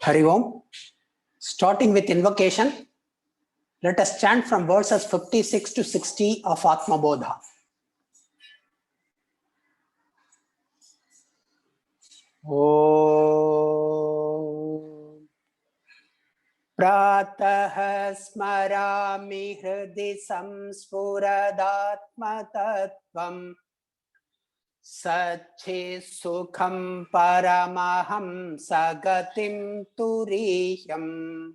Hari Om. Starting with invocation, let us chant from verses 56 to 60 of Atma Bodha. Om Pratah Smarami Hridi Samspuradatma Tattvam Satchi Sukham Paramaham Sagatim Turiyam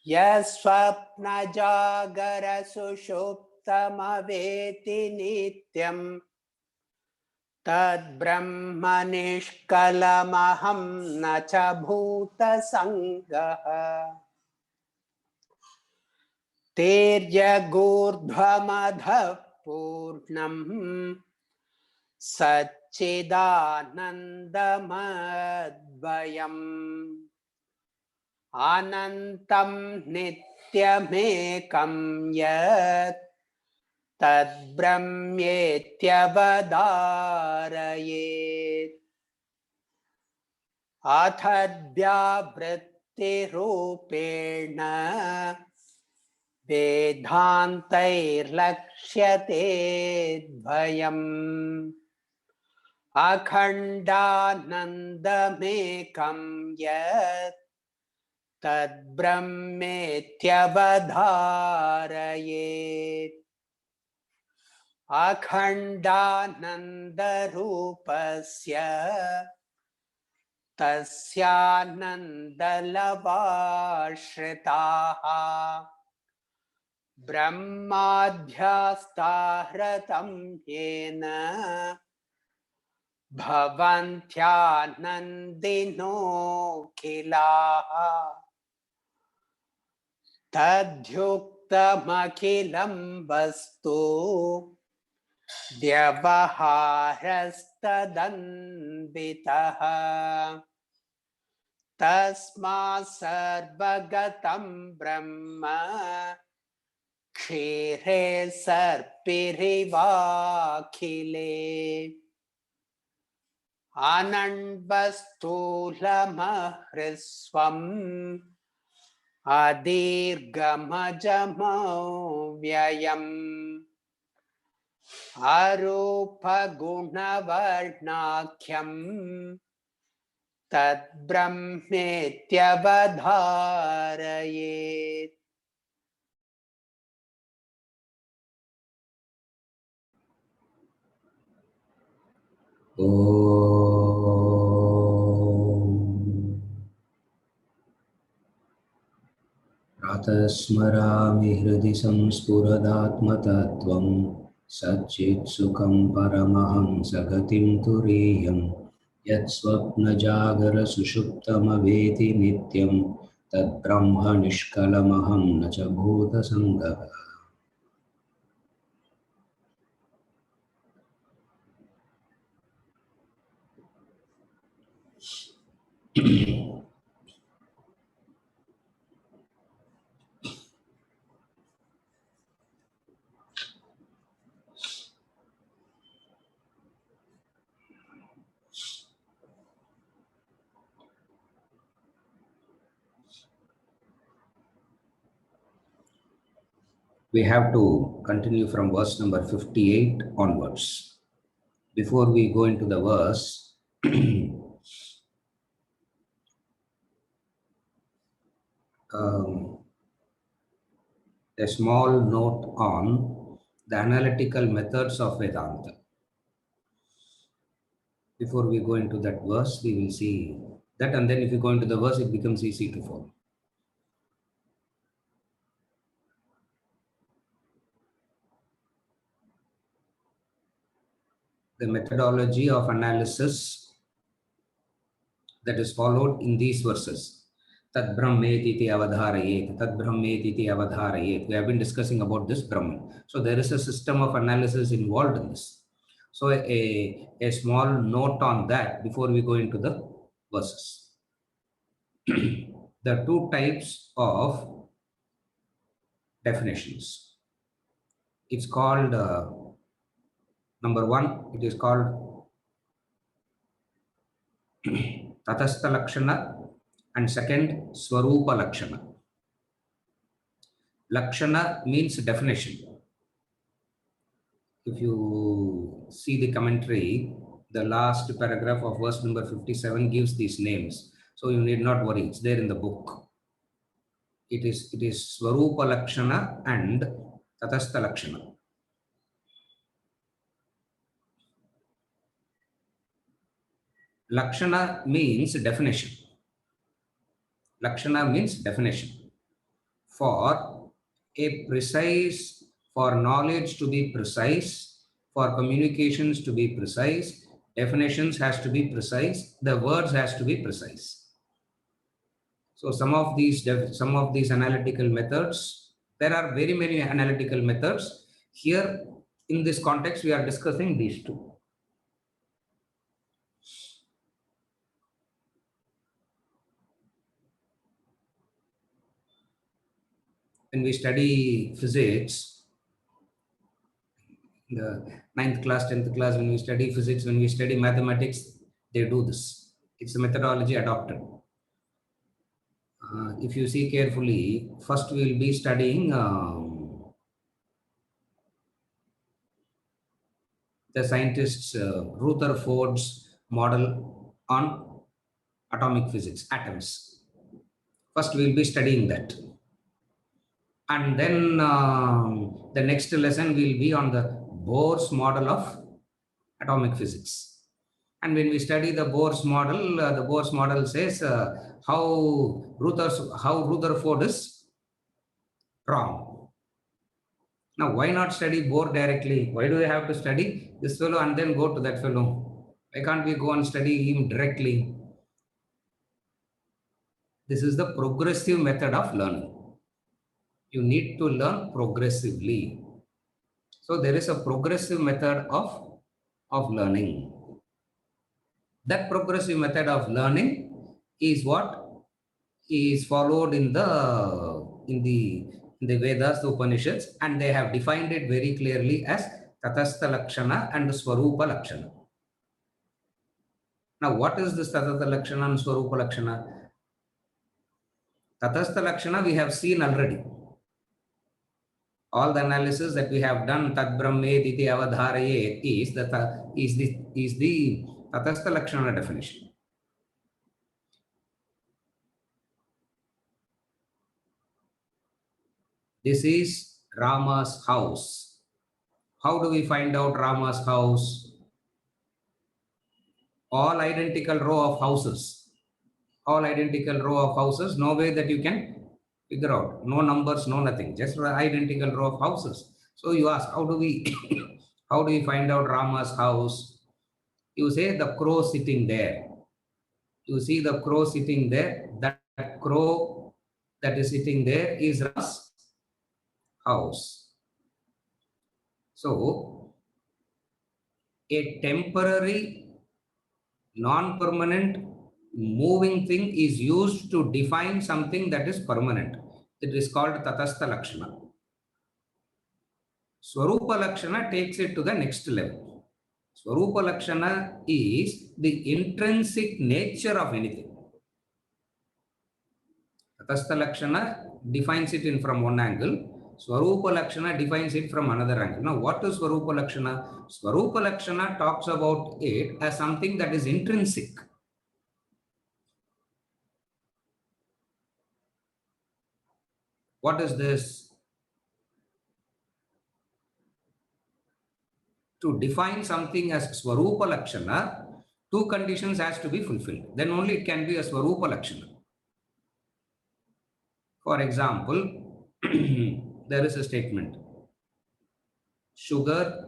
Yasvapna Jagara Sushuptamaveti Nityam Tad Brahmanishkalamaham Nacha Bhuta Sangaha Terya Gurdhvamadha Purnam Satchidanandamadvayam Anantam Nityamekam Yat Tad Brahmyetyavadharayet Athadya Vritti Rupena Vedhantair Lakshyate Dvayam Akhandanandamekam Yat Tad Brahmetyavadharayet Akhandanandarupasya Tasyanandalavashritaha Brahmadhyastahratam yena Bhavantyanandino kilaha Tadhyuktamakilam vastu Vyavaharastadanditaha Tasma sarvagatam brahma Kshire sarpirivakhile Anandvastulamahriswam Adirgamajamo vyayam Arupagunavarnakyam Tad Brahmetyavadharayet. Pratasmarami hridi samspuradatmatattvam Satchit sukham paramaham sagatim turiyam Yat swapna jagara sushuptamaveti nityam Tad brahma nishkalamaham nacha bhuta sangaha. We have to continue from verse number 58 onwards. Before we go into the verse, a small note on the analytical methods of Vedanta. Before we go into that verse, we will see that, and then if you go into the verse, it becomes easy to follow. The methodology of analysis that is followed in these verses. Tad Brahmetiti avadharayet, Tad Brahmetiti avadharayet. We have been discussing about this Brahman. So there is a system of analysis involved in this. So a small note on that before we go into the verses. There are two types of definitions. It's called, number one, it is called Tatastha Lakshana And second, Swarupa Lakshana. Lakshana means definition. If you see the commentary, the last paragraph of verse number 57 gives these names. So you need not worry, it's there in the book. It is Swarupa Lakshana and Tatastha Lakshana. Lakshana means definition. Lakshana means definition. For knowledge to be precise, for communications to be precise, definitions has to be precise, the words has to be precise. So some of these analytical methods, there are very many analytical methods. Here in this context, we are discussing these two. When we study physics, the 9th class, 10th class, when we study physics, when we study mathematics, they do this. It's a methodology adopted. If you see carefully, first we will be studying the scientist's Rutherford's model on atomic physics, atoms. First we will be studying that. And then the next lesson will be on the Bohr's model of atomic physics. And when we study the Bohr's model says how Rutherford is wrong. Now, why not study Bohr directly? Why do we have to study this fellow and then go to that fellow? Why can't we go and study him directly? This is the progressive method of learning. You need to learn progressively. So there is a progressive method of learning. That progressive method of learning is what is followed in the Vedas, the Upanishads, and they have defined it very clearly as Tatastha Lakshana and Swarupa Lakshana. Now, what is this Tatastha Lakshana and Swarupa Lakshana? Tatastha Lakshana we have seen already. All the analysis that we have done, Tad Brahmed iti avadharayet, is the Tatastha Lakshana definition. This is Rama's house. How do we find out Rama's house? All identical row of houses. All identical row of houses, no way that you can figure out. No numbers, no nothing. Just identical row of houses. So you ask, how do we find out Rama's house? You say the crow sitting there. You see the crow sitting there. That crow that is sitting there is Rama's house. So a temporary, non-permanent, moving thing is used to define something that is permanent. It is called Tatastha Lakshana. Swarupa Lakshana takes it to the next level. Swarupa Lakshana is the intrinsic nature of anything. Tatastha Lakshana defines it from one angle. Swarupa Lakshana defines it from another angle. Now, what is Swarupa Lakshana? Swarupa Lakshana talks about it as something that is intrinsic. What is this? To define something as Swarupa Lakshana, two conditions has to be fulfilled. Then only it can be a Swarupa Lakshana. For example, there is a statement. Sugar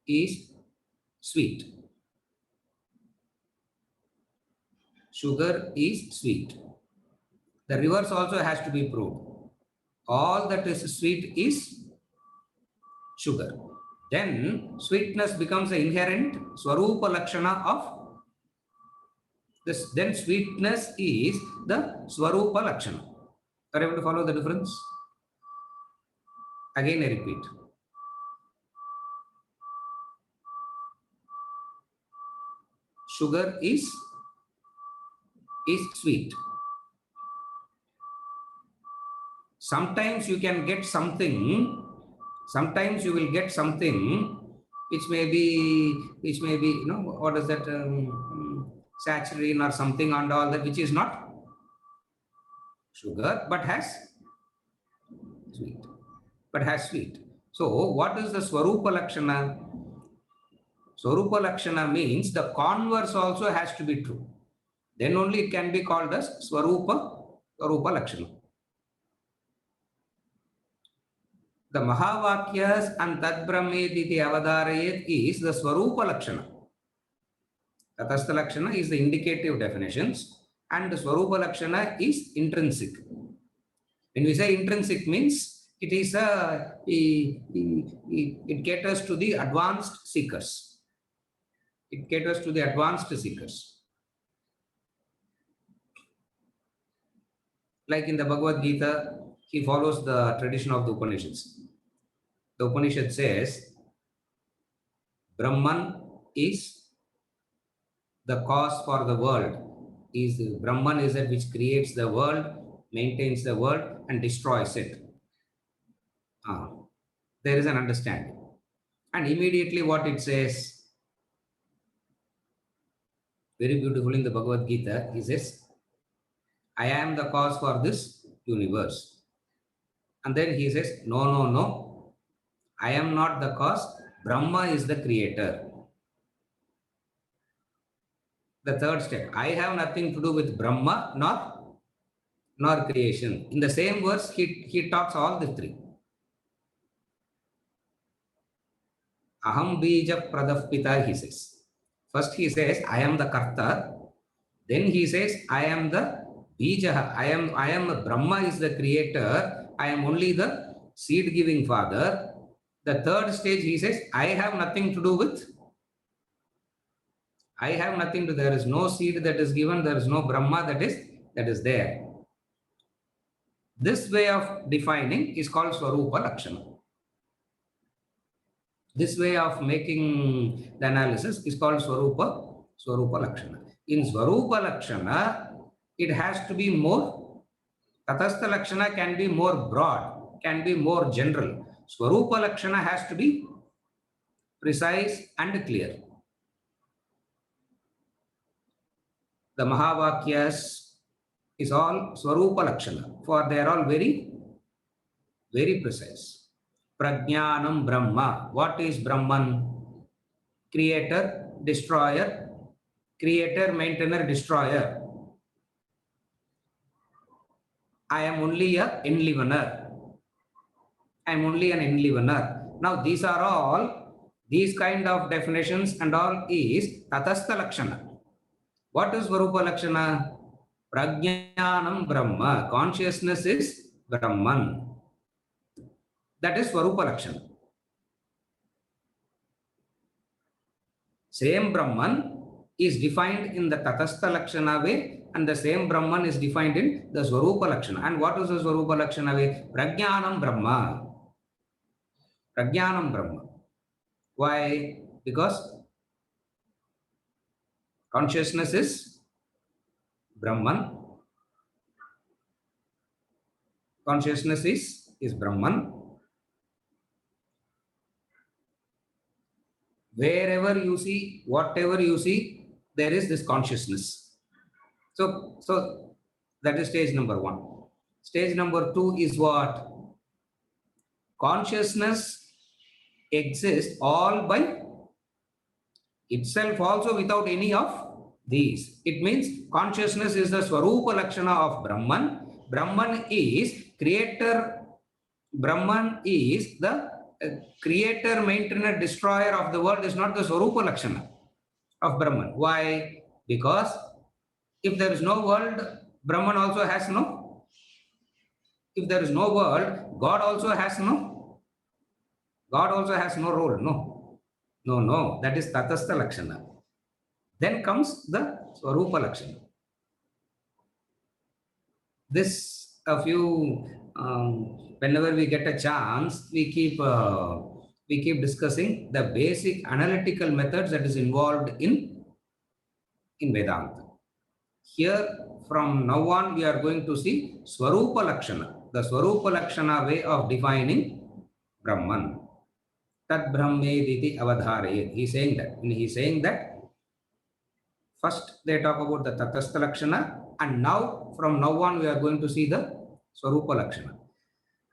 is sweet. Sugar is sweet. The reverse also has to be proved. All that is sweet is sugar. Then sweetness becomes an inherent Swarupa Lakshana of this. Then sweetness is the Swarupa Lakshana. Are you able to follow the difference? Again, I repeat. Sugar is is sweet. Sometimes you can get something, sometimes you will get something which may be, you know, what is that, saccharine or something and all that, which is not sugar, but has sweet. But has sweet. So what is the Swarupa Lakshana? Swarupa Lakshana means the converse also has to be true. Then only it can be called as Swarupa Lakshana. The Mahavakyas and Tat Brahmediti Avadarayet is the Swarupa Lakshana. Tatastha Lakshana is the indicative definitions and the Swarupa Lakshana is intrinsic. When we say intrinsic means it is it caters to the advanced seekers. It caters to the advanced seekers. Like in the Bhagavad Gita, he follows the tradition of the Upanishads. The Upanishad says, Brahman is the cause for the world. Brahman is that which creates the world, maintains the world, and destroys it. There is an understanding. And immediately what it says, very beautiful in the Bhagavad Gita, he says, I am the cause for this universe. And then he says, no, no, no. I am not the cause. Brahma is the creator. The third step, I have nothing to do with Brahma nor creation. In the same verse, he talks all the three. Aham bija pradapita, he says. First he says, I am the karta. Then he says, I am the bija. I am Brahma is the creator. I am only the seed-giving father. The third stage, he says, I have nothing to do with. I have nothing to, there is no seed that is given, there is no Brahma that is there. This way of defining is called Swarupa Lakshana. This way of making the analysis is called Swarupa Lakshana. In Swarupa Lakshana, it has to be more, Tatastha Lakshana can be more broad, can be more general. Swarupa Lakshana has to be precise and clear. The Mahavakyas is all Swarupa Lakshana, for they are all very, very precise. Prajnanam Brahma. What is Brahman? Creator, destroyer, creator, maintainer, destroyer. I am only an enlivener. I am only an enlivener. Now these are all, these kind of definitions and all is Tatastha Lakshana. What is Swarupa Lakshana? Prajnanam Brahma. Consciousness is Brahman. That is Swarupa Lakshana. Same Brahman is defined in the Tatastha Lakshana way, and the same Brahman is defined in the Swarupa Lakshana. And what is the Swarupa Lakshana way? Prajnanam Brahma. Prajnanam Brahma. Why? Because consciousness is Brahman. Consciousness is Brahman. Wherever you see, whatever you see, there is this consciousness. So that is stage number one. Stage number two is what? Consciousness exists all by itself also without any of these. It means consciousness is the Swarupa Lakshana of Brahman. Brahman is creator. Brahman is the creator, maintainer, destroyer of the world, is not the Swarupa Lakshana of Brahman. Why? Because if there is no world, Brahman also has no. If there is no world, God also has no. God also has no role. No. That is Tatastha Lakshana. Then comes the Swarupa Lakshana. This a few. Whenever we get a chance, we keep discussing the basic analytical methods that is involved in Vedanta. Here, from now on, we are going to see Swarupa Lakshana, the Swarupa Lakshana way of defining Brahman. Tad Brahmediti Avadharayet. He's saying that. When he's saying that, first they talk about the Tatastha Lakshana, and now, from now on, we are going to see the Swarupa Lakshana.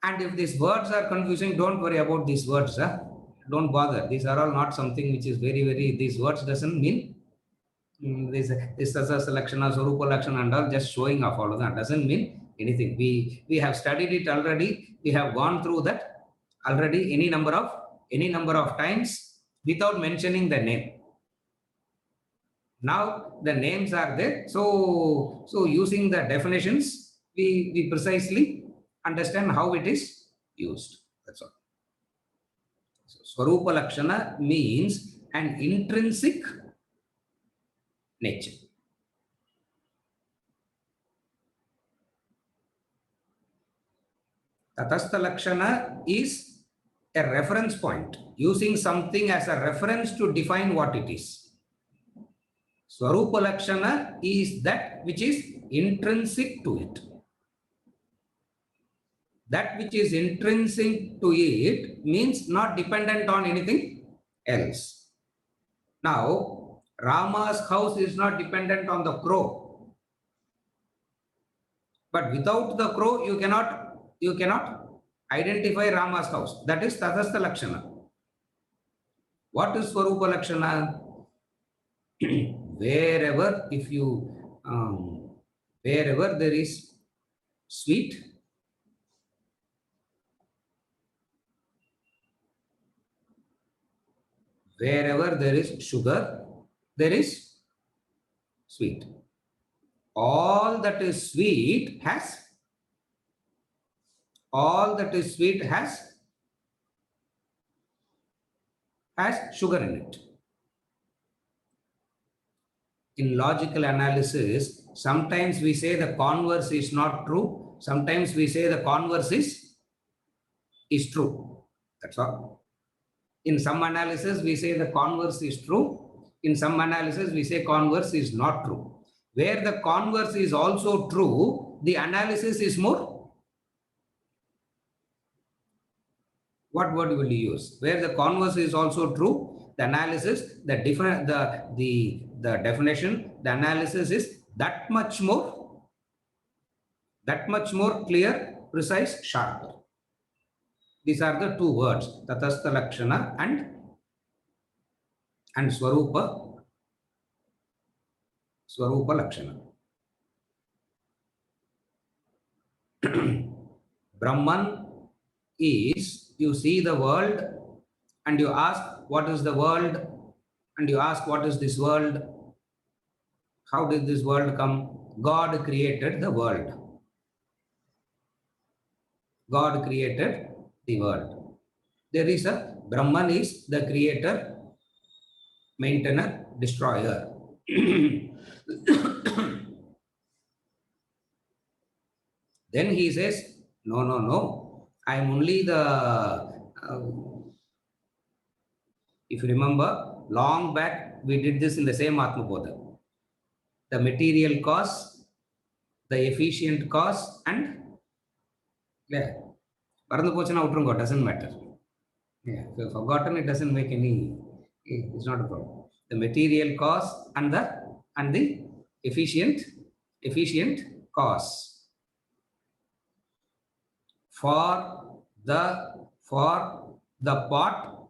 And if these words are confusing, don't worry about these words. Don't bother. These are all not something which is these words doesn't mean this Tatastha Lakshana, Swarupa Lakshana and all just showing off all of that. Doesn't mean anything. We have studied it already. We have gone through that already any number of times without mentioning the name. Now the names are there. So using the definitions, we precisely understand how it is used. That's all. So Swarupa Lakshana means an intrinsic nature. Tatastha Lakshana is a reference point, using something as a reference to define what it is. Swarupa Lakshana is that which is intrinsic to it. That which is intrinsic to it means not dependent on anything else. Now, Rama's house is not dependent on the crow. But without the crow, you cannot identify Rama's house. That is Tatastha Lakshana. What is Swarupa Lakshana? Wherever there is sweet, wherever there is sugar, there is sweet. All that is sweet has sugar in it. In logical analysis, sometimes we say the converse is not true. Sometimes we say the converse is true. That's all. In some analysis, we say the converse is true. In some analysis, we say converse is not true. Where the converse is also true, the analysis is more. What word will you use? Where the converse is also true, the analysis, the definition, the analysis is that much more clear, precise, sharper. These are the two words, Tatastha Lakshana and Swarupa Lakshana. Brahman is, you see the world and you ask, what is the world? And you ask, what is this world? How did this world come? God created the world. God created the world. There is a Brahman is the creator, maintainer, destroyer. Then he says, no. I am only the... if you remember, long back, we did this in the same Atma Bodha. The material cause, the efficient cause, and doesn't matter. Yeah, if you've forgotten, it doesn't make any, it's not a problem. The material cause and the efficient cause. For the pot,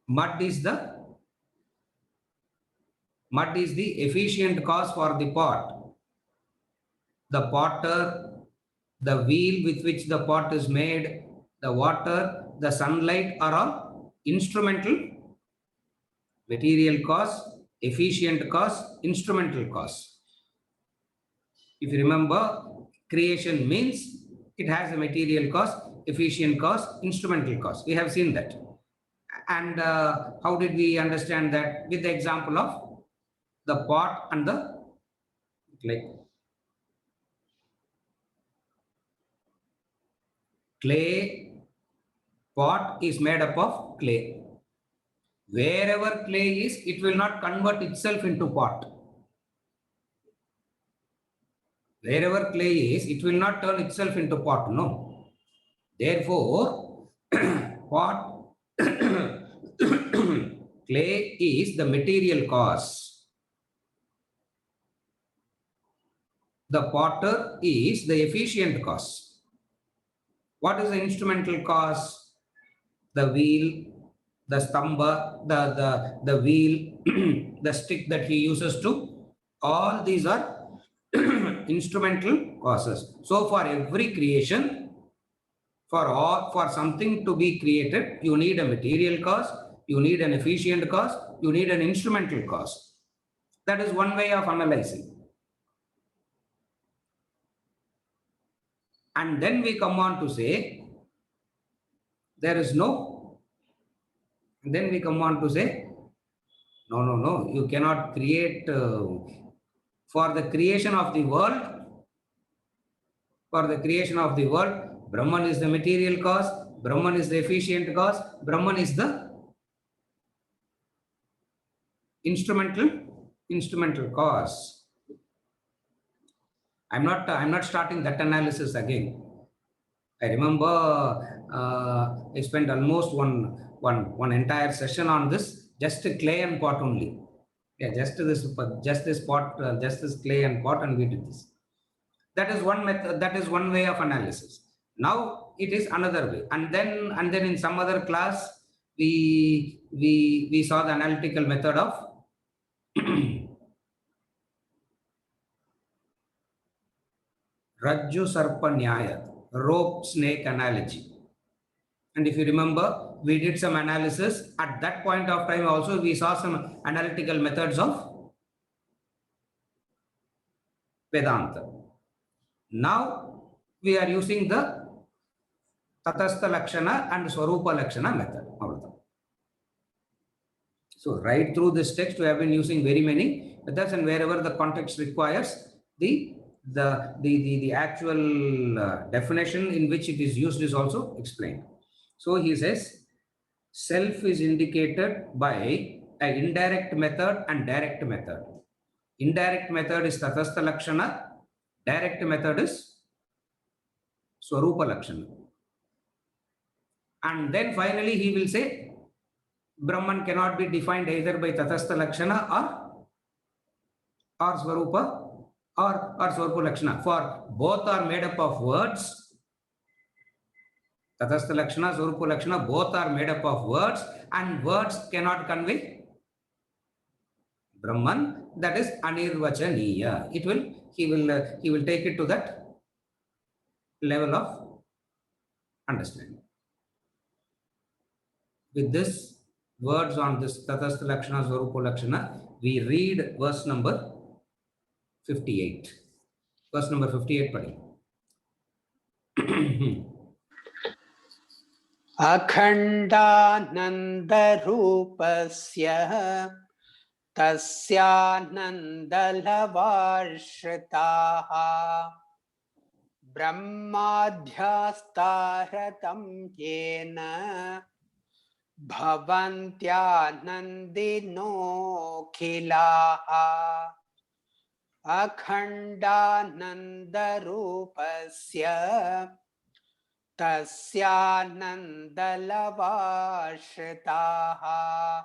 mud is the efficient cause for the pot. The potter, the wheel with which the pot is made, the water, the sunlight are all instrumental. Material cause, efficient cause, instrumental cause. If you remember, creation means it has a material cause, efficient cause, instrumental cause. We have seen that. And how did we understand that? With the example of the pot and the clay. Clay pot is made up of clay. Wherever clay is, it will not convert itself into pot. Wherever clay is, it will not turn itself into pot, no. Therefore, pot, clay is the material cause. The potter is the efficient cause. What is the instrumental cause? The wheel, the stamba, the wheel, the stick that he uses to, all these are instrumental causes. So for every creation, for something to be created, you need a material cause, you need an efficient cause, you need an instrumental cause. That is one way of analyzing. And then we come on to say, there is no, then we come on to say, no, you cannot create, for the creation of the world, Brahman is the material cause, Brahman is the efficient cause, Brahman is the instrumental cause. I'm not starting that analysis again. I remember I spent almost one entire session on this, just clay and pot only. Yeah, just this pot, just this clay and pot, and we did this. That is one method. That is one way of analysis. Now it is another way, and then in some other class we saw the analytical method of Rajju Sarpa Nyaya, rope snake analogy. And if you remember, we did some analysis at that point of time. Also, we saw some analytical methods of Vedanta. Now we are using the Tatastha Lakshana and Swarupa Lakshana method. So right through this text, we have been using very many methods, and wherever the context requires, the actual definition in which it is used is also explained. So he says, self is indicated by an indirect method and direct method. Indirect method is Tatastha Lakshana, direct method is Swarupa Lakshana. And then finally he will say, Brahman cannot be defined either by Tatastha Lakshana or Swarupa or Swarupa Lakshana. For both are made up of words. Tatastha Lakshana, Swarupa Lakshana, both are made up of words, and words cannot convey Brahman. That is Anirvachaniya. He will take it to that level of understanding. With this words on this Tatastha Lakshana, Swarupa Lakshana, we read verse number 58. Verse number 58, Padi. Akhandananda rupasya tasyanandalavarshitaha brahmadhyastaratam yena bhavantyanandino khilaha. Akhandananda rupasya tasyanandalavarshitaha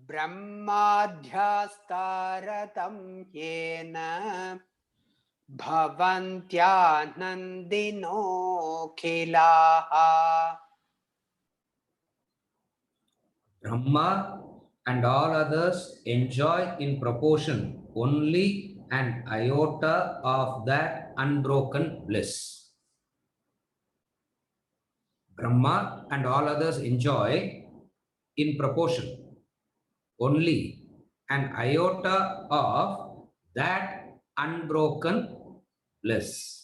brahmadhyastaratam yena bhavantyanandino khilaha. Brahma and all others enjoy in proportion only an iota of that unbroken bliss. Brahma and all others enjoy in proportion only an iota of that unbroken bliss.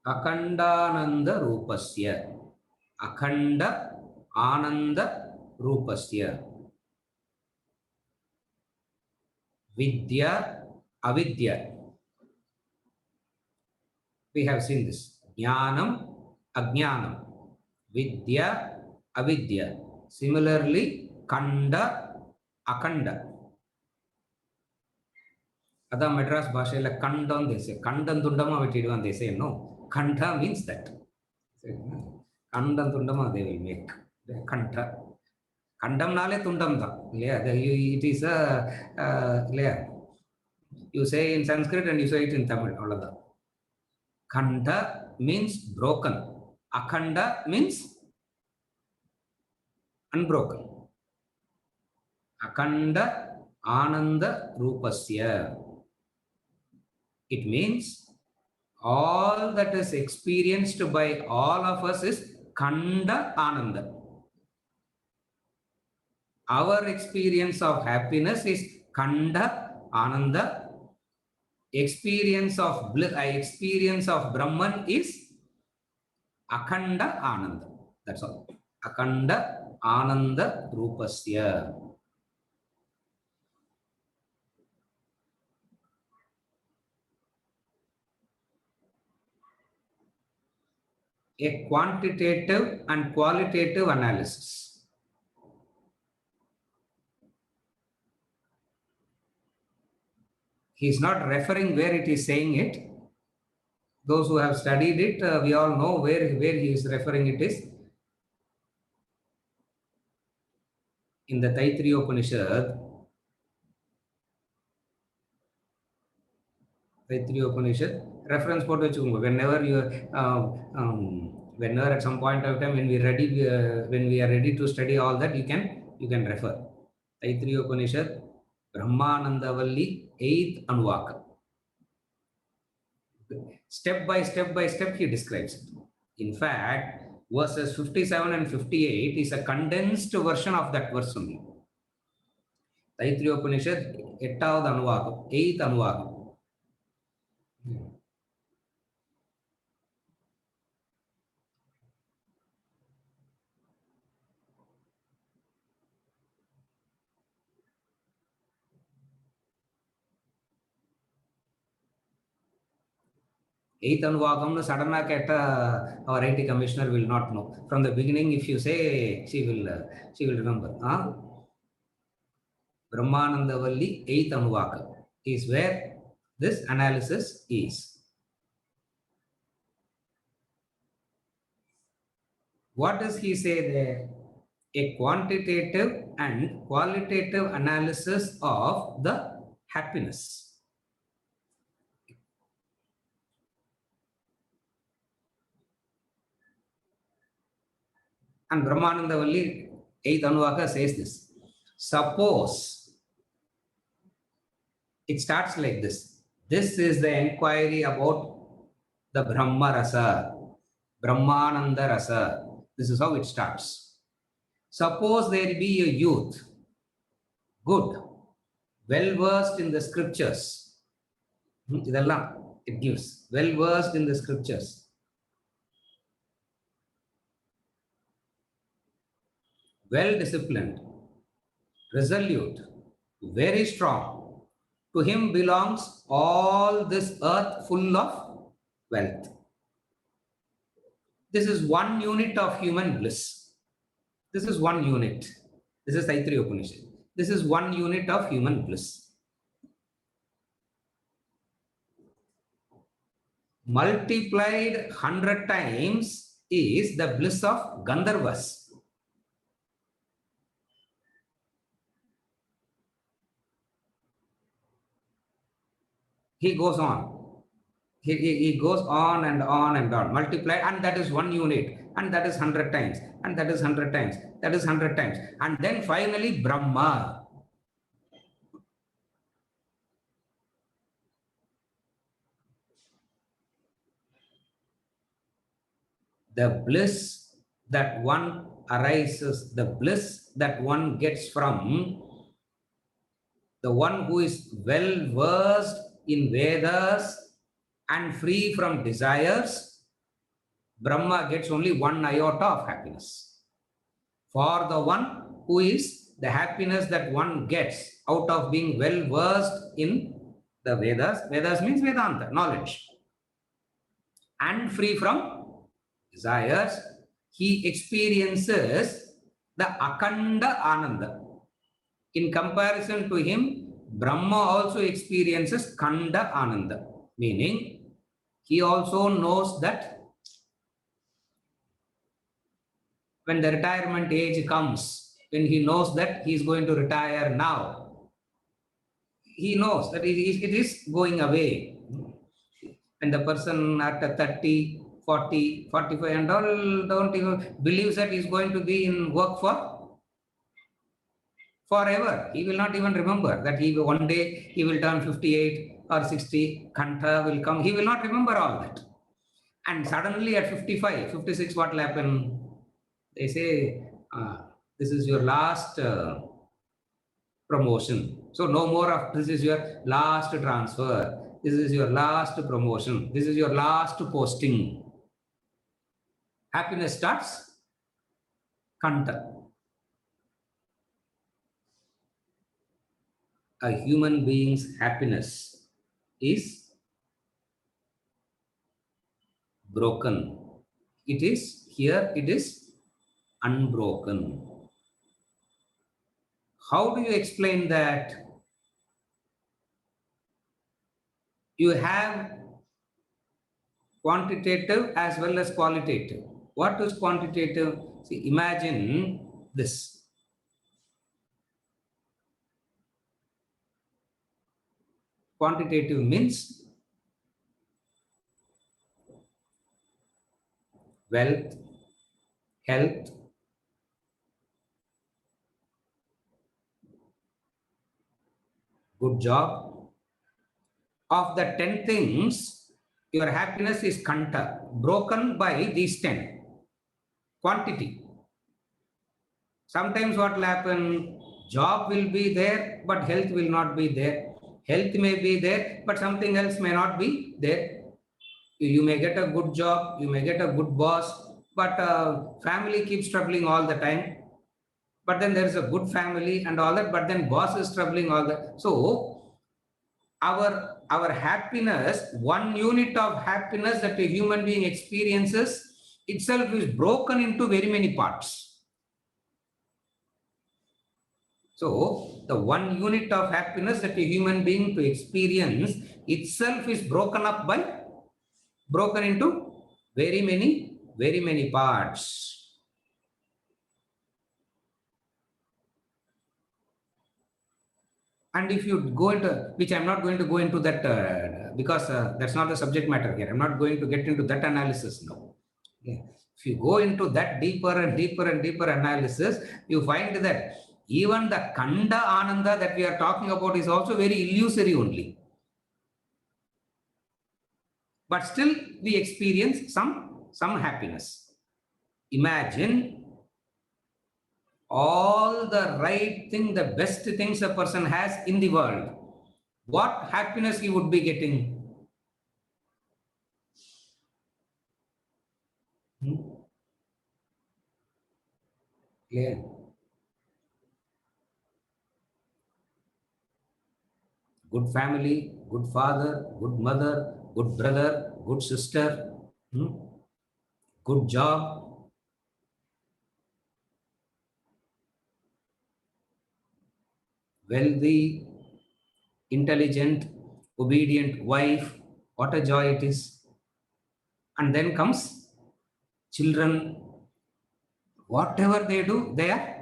Akhandananda rupasya. Akhanda ananda rupasya. Vidya avidya. We have seen this. Jnanam, ajnanam. Vidya, avidya. Similarly, kanda, akanda. Ada Madras Bhashela Kandam, they say. Kandam Tundama Vitiduan, they say no. Kanda means that. Kandam Tundama they will make. Kanta. Kandam Nale Tundam da. It is a you say in Sanskrit and you say it in Tamil. Kanda means broken. Akanda means unbroken. Akanda Ananda Rupasya. It means all that is experienced by all of us is Kanda Ananda. Our experience of happiness is Kanda Ananda. Experience of bliss, experience of Brahman is Akanda Ananda. That's all. Akanda Ananda Rupasya. A quantitative and qualitative analysis. He is not referring where it is saying it. Those who have studied it, we all know where he is referring it is. In the Taittiriya Upanishad, reference for whenever you whenever at some point of time when we are ready to study all that, you can refer. Taittiriya Upanishad, Brahmanandavalli, 8th Anuvaka. Step by step he describes it. In fact, verses 57 and 58 is a condensed version of that verse only. Taittiriya Upanishad, 8th Anuvaka. Eighth Anuvagam, suddenly our IT commissioner will not know. From the beginning, if you say, she will remember. Brahmanandavalli, 8th Anuvaka is where this analysis is. What does he say there? A quantitative and qualitative analysis of the happiness. And Brahmanandavalli, 8th Anuvaka says this. Suppose it starts like this. This is the inquiry about the Brahma Rasa, Brahmananda Rasa. This is how it starts. Suppose there be a youth, good, well versed in the scriptures. It gives, well versed in the scriptures. Well disciplined, resolute, very strong. To him belongs all this earth full of wealth. This is one unit of human bliss. This is one unit. This is Taittiriya Upanishad. This is one unit of human bliss. Multiplied 100 times is the bliss of Gandharvas. He goes on. He goes on and on and on. Multiply, and that is one unit. And that is 100 times. And that is 100 times. That is 100 times. And then finally, Brahma. The bliss that one arises, the bliss that one gets from the one who is well versed in Vedas and free from desires, Brahma gets only one iota of happiness. For the one who is the happiness that one gets out of being well versed in the Vedas, Vedas means Vedanta, knowledge, and free from desires, he experiences the Akanda Ananda. In comparison to him, Brahma also experiences Kanda Ananda, meaning he also knows that when the retirement age comes, when he knows that he is going to retire now, he knows that it is going away. When the person at 30, 40, 45 and all don't even believes that he is going to be in work for forever. He will not even remember that one day he will turn 58 or 60, Kanta will come. He will not remember all that. And suddenly at 55, 56, what will happen? They say, this is your last promotion. So no more of this is your last transfer. This is your last promotion. This is your last posting. Happiness starts Kanta. A human being's happiness is broken. It is unbroken. How do you explain that? You have quantitative as well as qualitative. What is quantitative? See, imagine this. Quantitative means wealth, health, good job. Of the 10 things, your happiness is kanta, broken by these 10. Quantity. Sometimes what will happen? Job will be there, but health will not be there. Health may be there, but something else may not be there. You may get a good job, you may get a good boss, but family keeps troubling all the time. But then there is a good family and all that, but then boss is troubling all that. So our happiness, one unit of happiness that a human being experiences itself is broken into very many parts. So the one unit of happiness that a human being to experience itself is broken into very many parts. And if you go into, which I'm not going to go into that because that's not the subject matter here. I'm not going to get into that analysis now. Yeah. If you go into that deeper and deeper analysis, you find that even the Kanda Ananda that we are talking about is also very illusory only. But still we experience some happiness. Imagine all the right thing, the best things a person has in the world. What happiness he would be getting? Clear? Good family, good father, good mother, good brother, good sister, good job. Wealthy, intelligent, obedient wife, what a joy it is. And then comes children, whatever they do, they are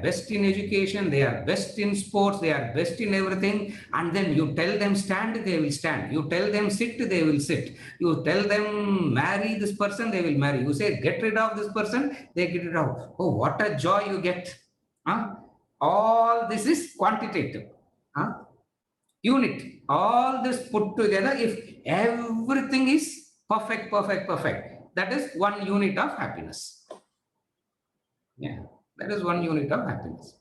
best in education, they are best in sports, they are best in everything. And then you tell them stand, they will stand. You tell them sit, they will sit. You tell them marry this person, they will marry. You say get rid of this person, they get rid of. Oh, what a joy you get. All this is quantitative. Unit. All this put together, if everything is perfect, that is one unit of happiness. Yeah, that is one unit of happiness.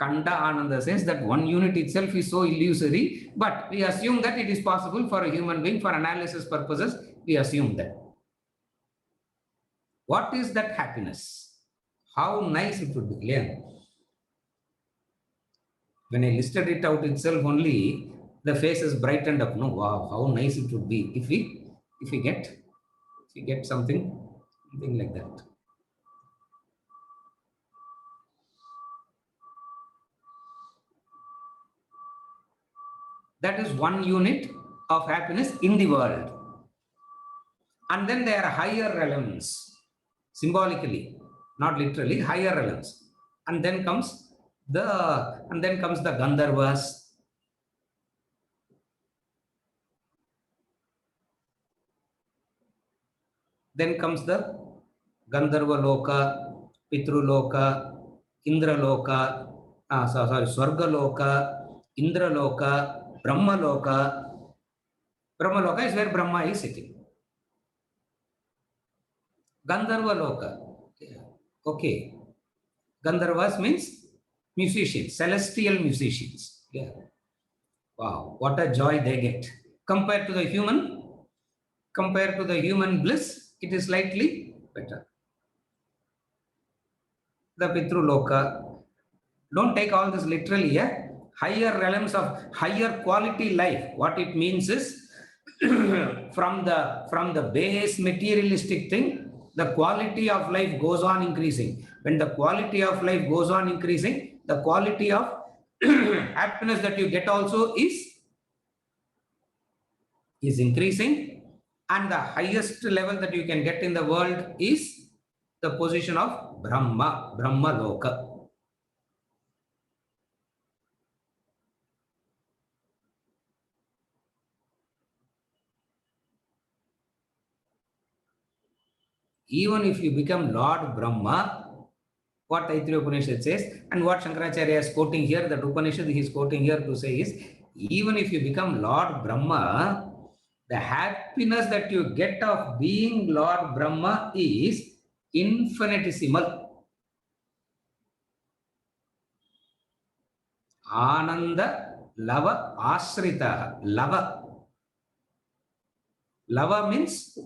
Kanda Ananda says that one unit itself is so illusory, but we assume that it is possible for a human being, for analysis purposes, we assume that. What is that happiness? How nice it would be, clear. When I listed it out itself only, the face is brightened up. No, wow, how nice it would be if we get something like that. That is one unit of happiness in the world. And then there are higher realms, symbolically, not literally, higher realms. And then comes the Gandharvas. Then comes the Gandharva Loka, Pitru Loka, Indra Loka, Swarga Loka, Indra Loka, Brahma Loka. Brahma Loka is where Brahma is sitting. Gandharva Loka. Okay. Gandharvas means musicians, celestial musicians. Yeah. Wow, what a joy they get. Compared to the human bliss, it is slightly better. The Pitru Loka. Don't take all this literally, yeah? Higher realms of higher quality life. What it means is from the base materialistic thing, the quality of life goes on increasing. When the quality of life goes on increasing, the quality of happiness that you get also is increasing, and the highest level that you can get in the world is the position of Brahma Loka. Even if you become Lord Brahma, what Taittiriya Upanishad says, and what Shankaracharya is quoting here, that Upanishad he is quoting here to say is, even if you become Lord Brahma, the happiness that you get of being Lord Brahma is infinitesimal. Ananda Lava Ashrita. Lava means,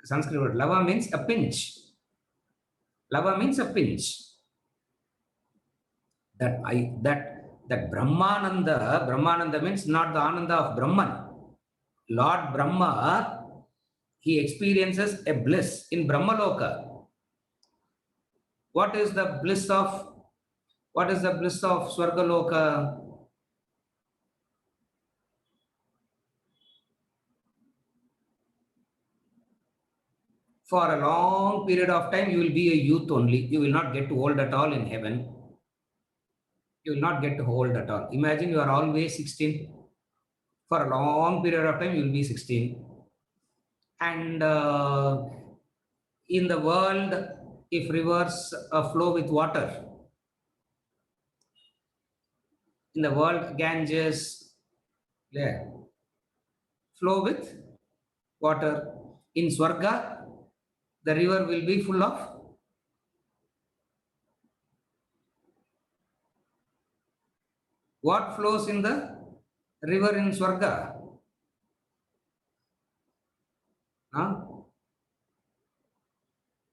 Sanskrit word, lava means a pinch. Lava means a pinch. That Brahmananda means not the Ananda of Brahman. Lord Brahma, he experiences a bliss in Brahmaloka. What is the bliss of Swargaloka? For a long period of time, you will be a youth only. You will not get old at all in heaven. You will not get old at all. Imagine you are always 16. For a long period of time, you will be 16. And in the world, if rivers flow with water, in the world, Ganges, yeah, flow with water. In Swarga, the river will be full of what flows in the river in Swarga? Huh?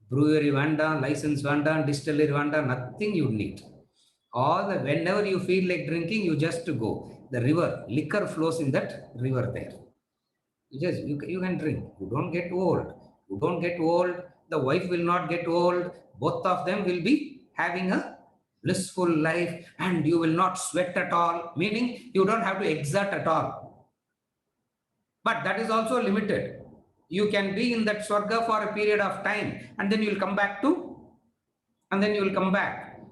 Brewery vanda, license vanda, distillery vanda, nothing you need. Whenever you feel like drinking, you just go. The river, liquor flows in that river there. You can drink. You don't get old. You don't get old. The wife will not get old. Both of them will be having a blissful life, and you will not sweat at all, meaning you don't have to exert at all. But that is also limited. You can be in that Swarga for a period of time, and then you will come back.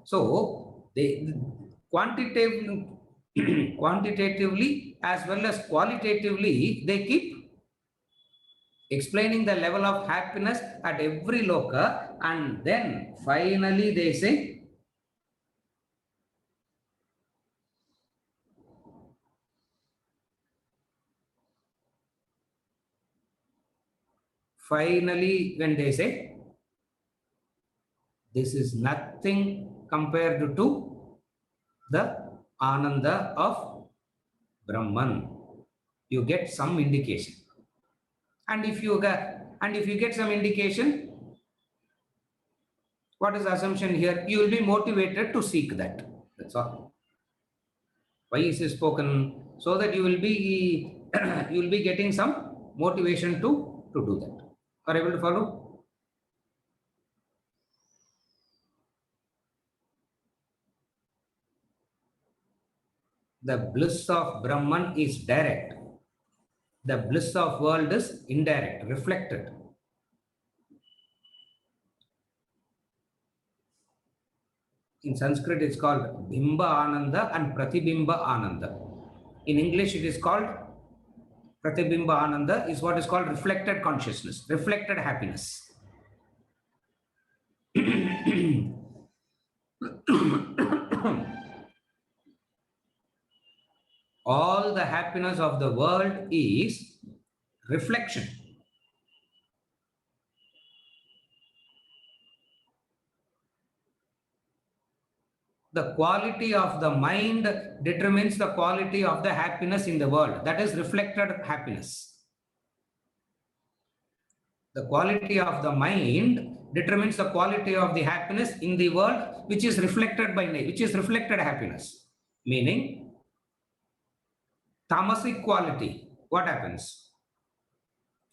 So they quantitatively as well as qualitatively, they keep explaining the level of happiness at every loka, and then finally they say, when they say, this is nothing compared to the Ananda of Brahman. You get some indication. And if you get some indication, what is the assumption here? You will be motivated to seek that. That's all. Why is it spoken? So that you will be getting some motivation to do that. Are you able to follow? The bliss of Brahman is direct. The bliss of world is indirect, reflected. In Sanskrit, it's called Bimba Ananda and Pratibimba Ananda. In English, it is called Pratibimba Ananda, is what is called reflected consciousness, reflected happiness. All the happiness of the world is reflection. The quality of the mind determines the quality of the happiness in the world. That is reflected happiness. The quality of the mind determines the quality of the happiness in the world, which is reflected by nature, which is reflected happiness. Meaning, tamasic quality, what happens?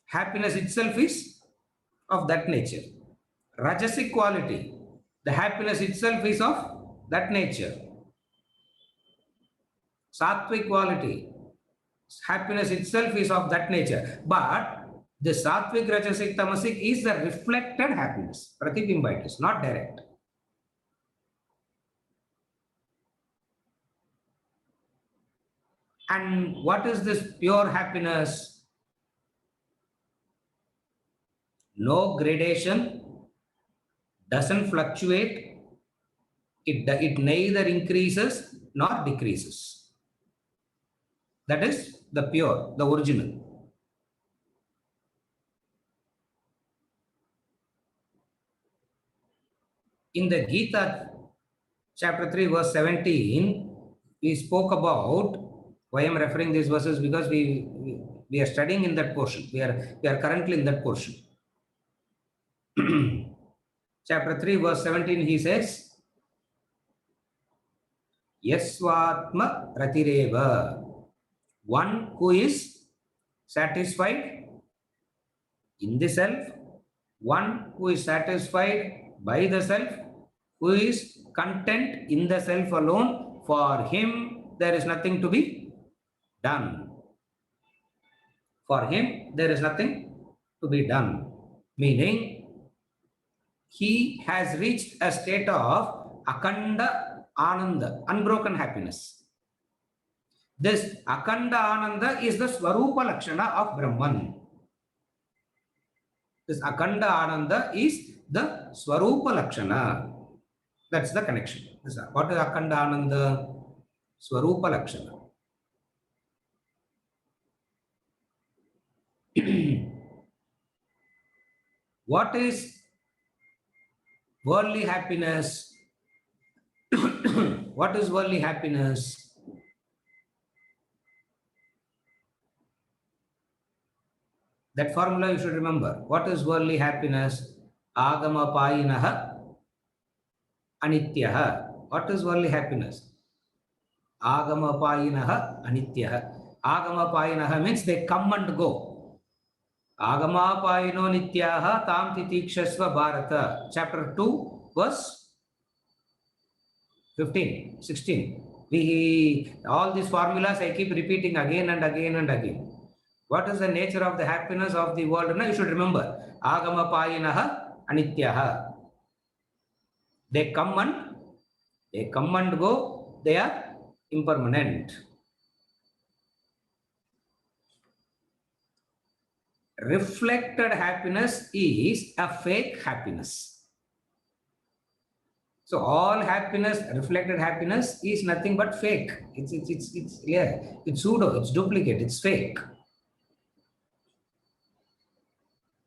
Happiness itself is of that nature. Rajasic quality, the happiness itself is of that nature. Sattvic quality, happiness itself is of that nature. But the sattvic, rajasic, tamasic is the reflected happiness. Pratibimba, it is not direct. And what is this pure happiness? No gradation, doesn't fluctuate, it neither increases nor decreases. That is the pure, the original. In the Gita, chapter 3, verse 17, we spoke about, why I am referring these verses, because we are studying in that portion. We are currently in that portion. Chapter 3, verse 17, he says, Yasvatma ratireva, one who is satisfied in the self, one who is satisfied by the self, who is content in the self alone, for him there is nothing to be done. For him there is nothing to be done. Meaning, he has reached a state of Akanda Ananda, unbroken happiness. This Akanda Ananda is the Swarupa Lakshana of Brahman. This Akanda Ananda is the Swarupa Lakshana. That's the connection. What is Akanda Ananda? Swarupa Lakshana. What is worldly happiness? What is worldly happiness? That formula you should remember. What is worldly happiness? Agama payinaha anityaha. What is worldly happiness? Agama payinaha anityaha. Agama payinaha means they come and go. Agama payino nityaha tam titikshasva bharata. Chapter 2, verse 15, 16. All these formulas I keep repeating again and again and again. What is the nature of the happiness of the world? Now you should remember. Agama payinaha anityaha. They come and go. They are impermanent. Reflected happiness is a fake happiness. So all happiness, reflected happiness, is nothing but fake. It's pseudo, it's duplicate, it's fake.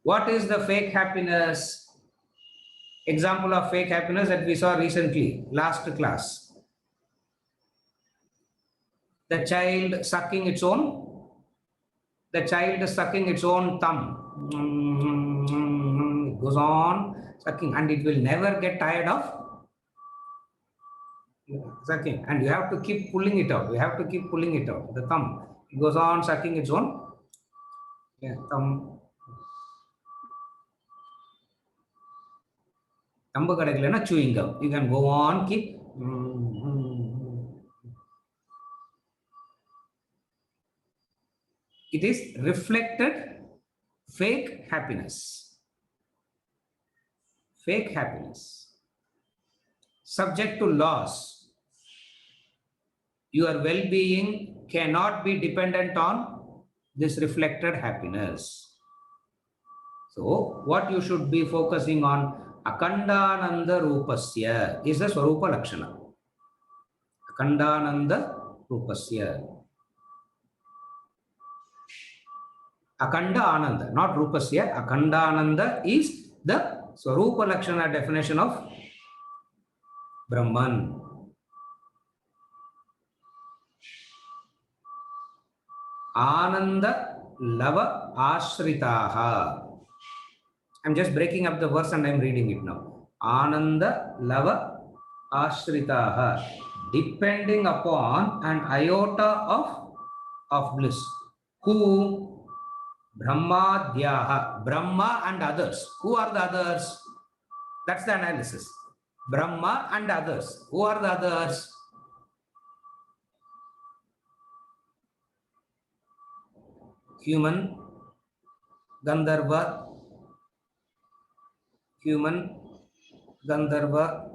What is the fake happiness? Example of fake happiness that we saw recently, last class. The child sucking its own. The child is sucking its own thumb. It goes on sucking, and it will never get tired of sucking. And you have to keep pulling it out. You have to keep pulling it out. The thumb. It goes on sucking its own thumb. Thumb kadakilena chewing gum. You can go on keep. It is reflected fake happiness. Fake happiness. Subject to loss. Your well-being cannot be dependent on this reflected happiness. So, what you should be focusing on, Akandananda Rupasya is the Swarupa Lakshana. Akandananda Rupasya. Akanda Ananda, not Rupasya. Akandananda is the Swarupa Lakshana definition of Brahman. Ananda Lava Ashritaha. I'm just breaking up the verse and I'm reading it now. Ananda Lava Ashritaha. Depending upon an iota of bliss. Who? Brahmadhyaha. Brahma and others. Who are the others? That's the analysis. Brahma and others. Who are the others? Human, Gandharva, human, Gandharva,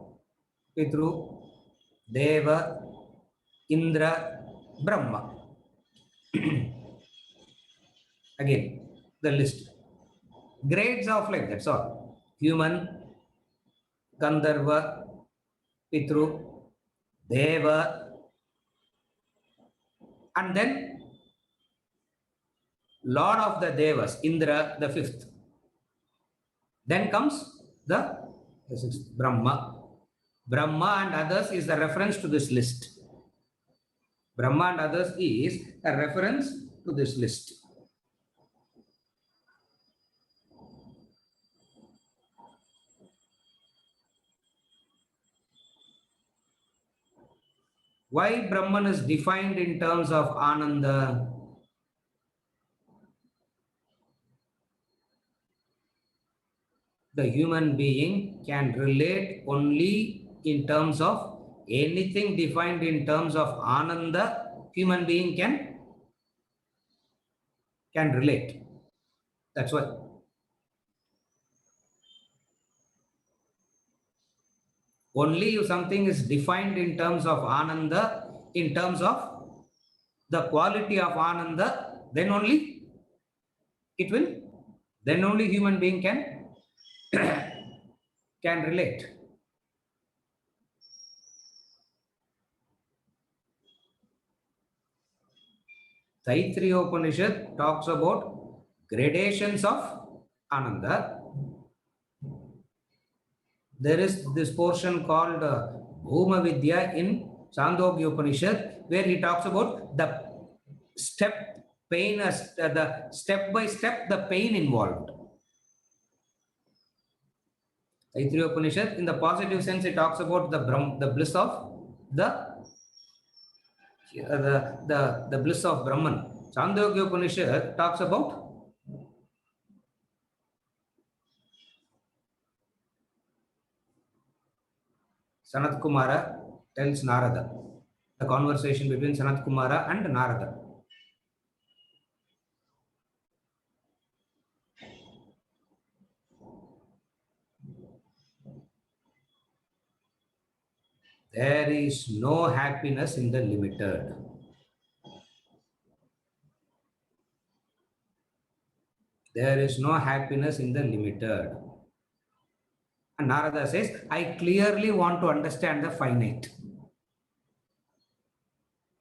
Pitru, Deva, Indra, Brahma. Again, the list. Grades of life, that's all. Human, Gandharva, Pitru, Deva, and then Lord of the Devas, Indra, the fifth. Then comes the sixth, Brahma. Brahma and others is the reference to this list. Brahma and others is a reference to this list. Why Brahman is defined in terms of Ananda? The human being can relate only in terms of anything defined in terms of Ananda. Human being can relate. That's why. Only if something is defined in terms of Ananda, in terms of the quality of Ananda, then only it will, then only human being can relate. Taittiriya Upanishad talks about gradations of Ananda. There is this portion called Bhuma Vidya in Chandogya Upanishad, where he talks about the step pain, the step by step, the pain involved. Taittiriya Upanishad, in the positive sense, it talks about the bliss of the bliss of Brahman. Chandogya Upanishad talks about Sanat Kumara tells Narada, the conversation between Sanat Kumara and Narada. There is no happiness in the limited. There is no happiness in the limited. And Narada says, I clearly want to understand the finite.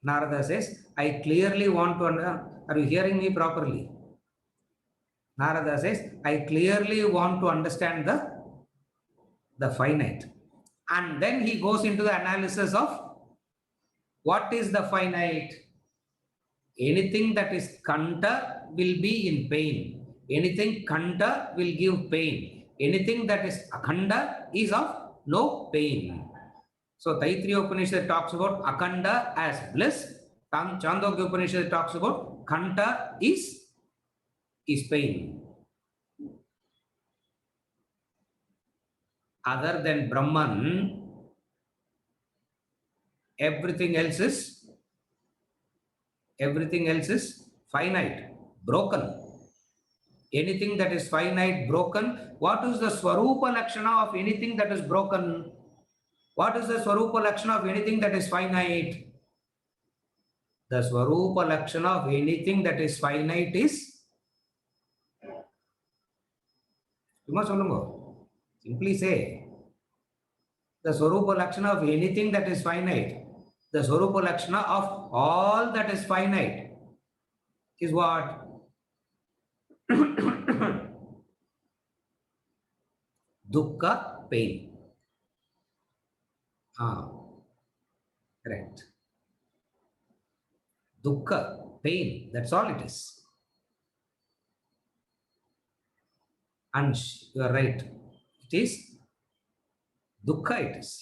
Narada says, I clearly want to understand. Are you hearing me properly? Narada says, I clearly want to understand the finite. And then he goes into the analysis of what is the finite. Anything that is kanta will be in pain. Anything kanta will give pain. Anything that is akhanda is of no pain. So Taittiriya Upanishad talks about akhanda as bliss. Chandogya Upanishad talks about kanta is pain. Other than Brahman, everything else is finite. broken. Anything that is finite, broken. What is the Swarupa Lakshana of anything that is broken? What is the Swarupa Lakshana of anything that is finite? The Swarupa Lakshana of anything that is finite is, you must simply say, the Swarupa Lakshana of anything that is finite, the Swarupa Lakshana of all that is finite is what? Dukkha, pain. Correct. Dukkha, pain, that's all it is. Ansh, you are right. It is dukkha, it is.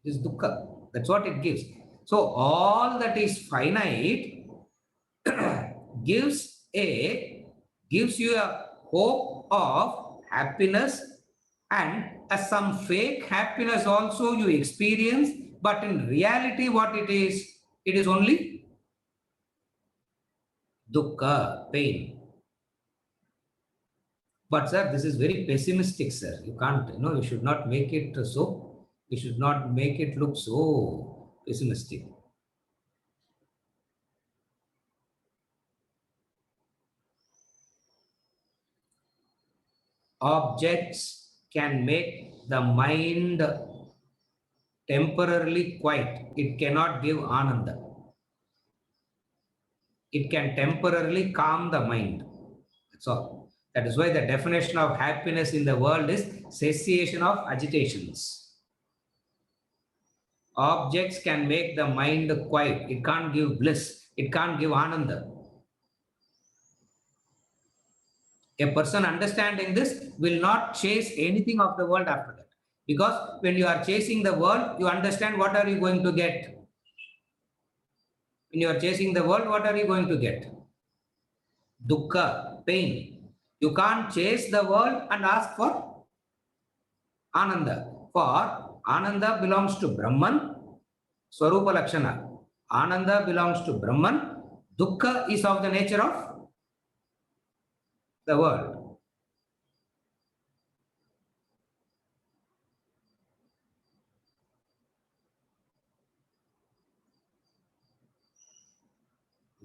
It is dukkha. That's what it gives. So all that is finite gives you a hope of happiness, and some fake happiness also you experience, but in reality what it is only dukkha, pain. But sir, this is very pessimistic, sir. You can't, you should not make it so, you should not make it look so pessimistic. Objects can make the mind temporarily quiet. It cannot give Ananda. It can temporarily calm the mind. That's all. That is why the definition of happiness in the world is cessation of agitations. Objects can make the mind quiet. It can't give bliss. It can't give Ananda. A person understanding this will not chase anything of the world after that. Because when you are chasing the world, you understand what are you going to get. When you are chasing the world, what are you going to get? Dukkha, pain. You can't chase the world and ask for Ananda. For Ananda belongs to Brahman, Swarupa Lakshana. Ananda belongs to Brahman. Dukkha is of the nature of the world.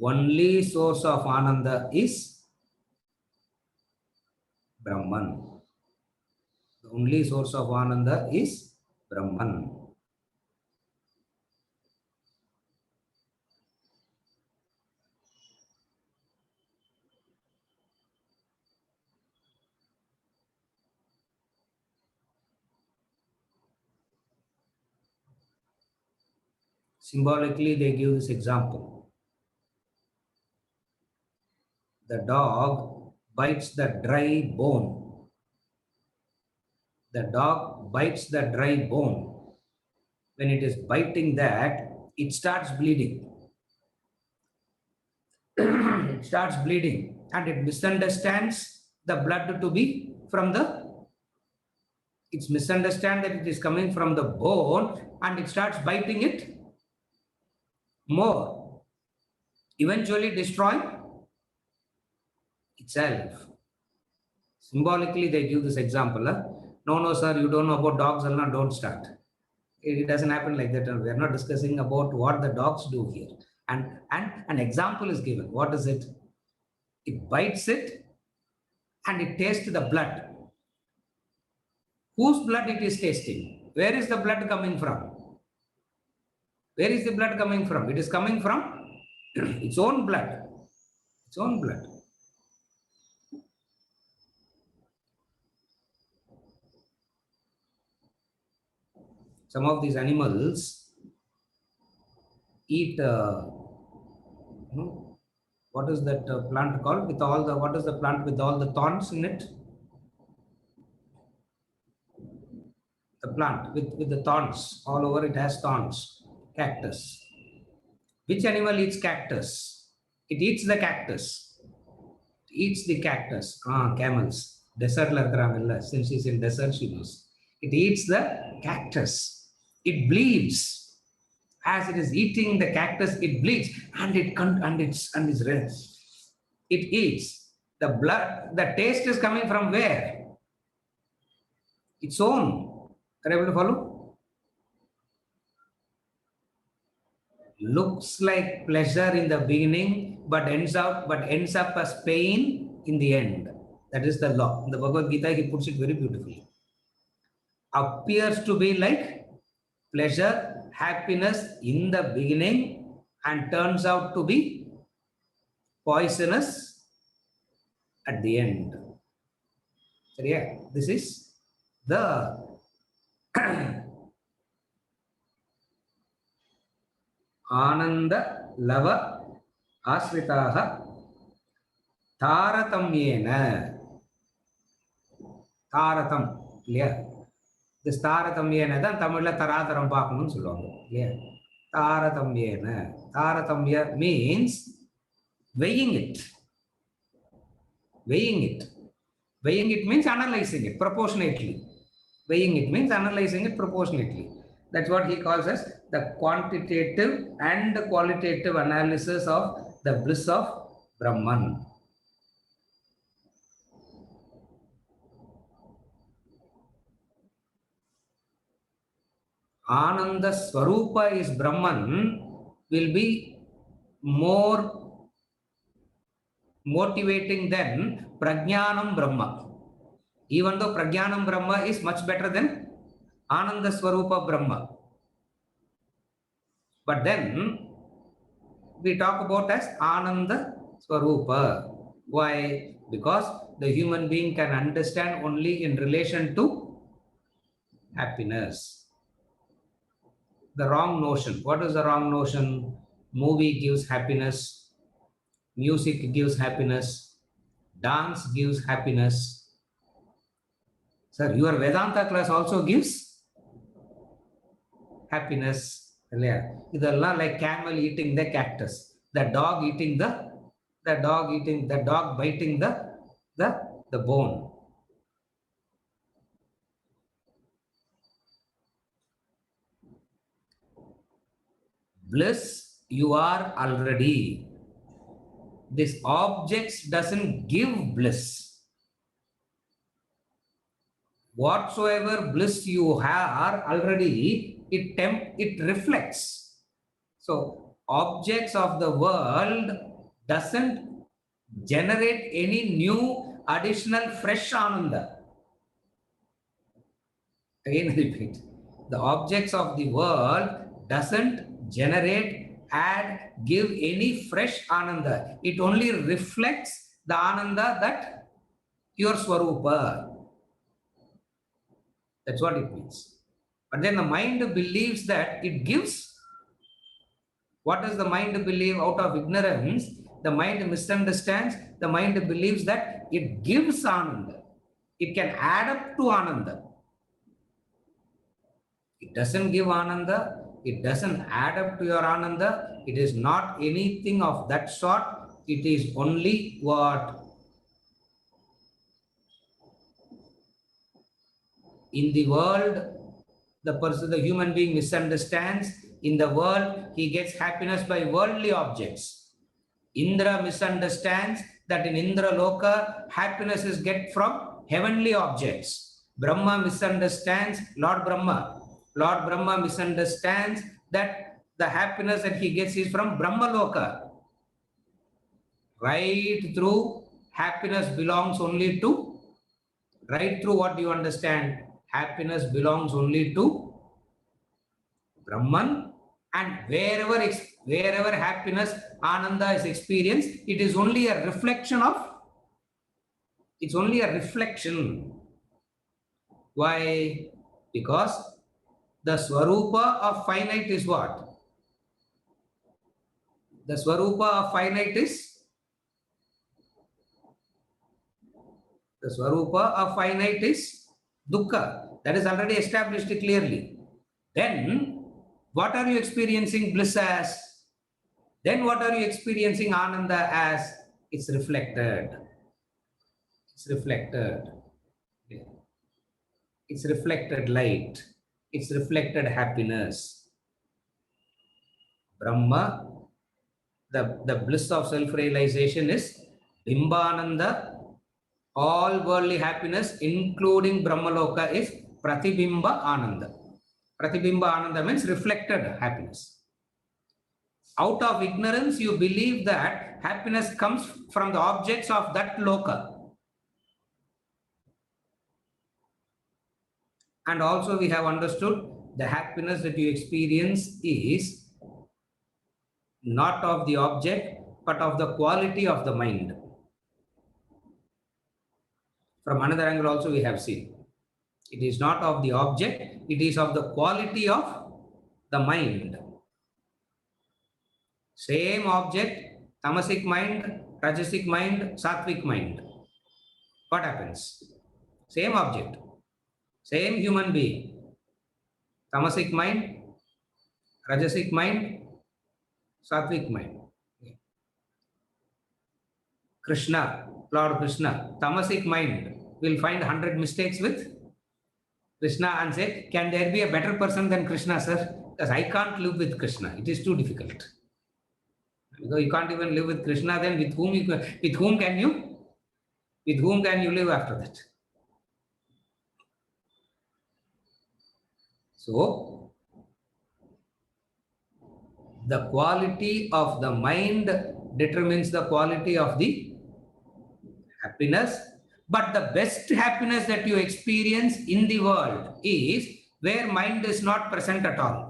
Only source of Ananda is Brahman. The only source of Ananda is Brahman. Symbolically, they give this example. The dog bites the dry bone. The dog bites the dry bone. When it is biting that, it starts bleeding. It starts bleeding and it misunderstands the blood to be from it misunderstands that it is coming from the bone and it starts biting it more, eventually destroying itself. Symbolically, they give this example. No, sir, you don't know about dogs, don't start. It doesn't happen like that. We are not discussing about what the dogs do here. And an example is given. What is it? It bites it and it tastes the blood. Whose blood it is tasting? Where is the blood coming from? Where is the blood coming from? It is coming from its own blood. Its own blood. Some of these animals eat, what is that plant called? With all the, what is the plant with all the thorns in it? The plant with the thorns all over, it has thorns. Cactus. Which animal eats cactus? It eats the cactus. It eats the cactus. Camels. Desert la, since she's in desert, she knows. It eats the cactus. It bleeds. As it is eating the cactus, it bleeds and it's red. it eats. The blood, the taste is coming from where? Its own. Are you able to follow? Looks like pleasure in the beginning, but ends up as pain in the end. That is the law. In the Bhagavad Gita, he puts it very beautifully. Appears to be like pleasure, happiness in the beginning, and turns out to be poisonous at the end. So yeah, this is the Ananda Lava Asritaha Taratamyena. Taratam, clear? This Taratamyena தான் தமிழ்ல தராதரம் பார்க்கணும்னு சொல்லுவாங்க. Clear? Taratamyena. Taratamya means weighing it. Weighing it. Weighing it means analyzing it proportionately. Weighing it means analyzing it proportionately. That's what he calls as the quantitative and qualitative analysis of the bliss of Brahman. Ananda Swarupa is Brahman will be more motivating than Prajnanam Brahma. Even though Prajnanam Brahma is much better than Ananda Swarupa Brahma. But then we talk about as Ananda Swarupa. Why? Because the human being can understand only in relation to happiness. The wrong notion. What is the wrong notion? Movie gives happiness. Music gives happiness. Dance gives happiness. Sir, your Vedanta class also gives happiness. Idella like camel eating the cactus, the dog eating the dog biting the bone. Bliss, you are already. This objects doesn't give bliss. Whatsoever bliss you have already, it reflects. So objects of the world doesn't generate any new additional fresh Ananda. Again repeat. The objects of the world doesn't generate, add, give any fresh Ananda. It only reflects the Ananda that your Swarupa. That's what it means. But then the mind believes that it gives. What does the mind believe out of ignorance? The mind misunderstands. The mind believes that it gives Ananda. It can add up to Ananda. It doesn't give Ananda. It doesn't add up to your Ananda. It is not anything of that sort. It is only what? In the world, the human being misunderstands. In the world, he gets happiness by worldly objects. Indra misunderstands that in Indra Loka, happiness is get from heavenly objects. Brahma misunderstands, Lord Brahma misunderstands that the happiness that he gets is from Brahma Loka. Right through, happiness belongs only to, right through what do you understand? Happiness belongs only to Brahman, and wherever happiness, Ananda is experienced, it is only a reflection of, it's only a reflection. Why? Because the Swarupa of finite is what? The Swarupa of finite is? The Swarupa of finite is Dukkha. That is already established clearly. Then, what are you experiencing bliss as? Then what are you experiencing Ananda as? It's reflected. It's reflected. It's reflected light. It's reflected happiness. Brahma, the bliss of self-realization is Bimbananda, all worldly happiness, including Brahmaloka, is Pratibimba Ananda. Pratibimba Ananda means reflected happiness. Out of ignorance, you believe that happiness comes from the objects of that loka. And also we have understood the happiness that you experience is not of the object, but of the quality of the mind. From another angle also we have seen. It is not of the object, it is of the quality of the mind. Same object, tamasic mind, rajasic mind, sattvic mind. What happens? Same object, same human being. Tamasic mind, rajasic mind, sattvic mind. Krishna, Lord Krishna, tamasic mind will find 100 mistakes with Krishna and say, can there be a better person than Krishna, sir? Because I can't live with Krishna. It is too difficult. Because you can't even live with Krishna, then with whom can you live after that? So, the quality of the mind determines the quality of the happiness. But the best happiness that you experience in the world is where mind is not present at all.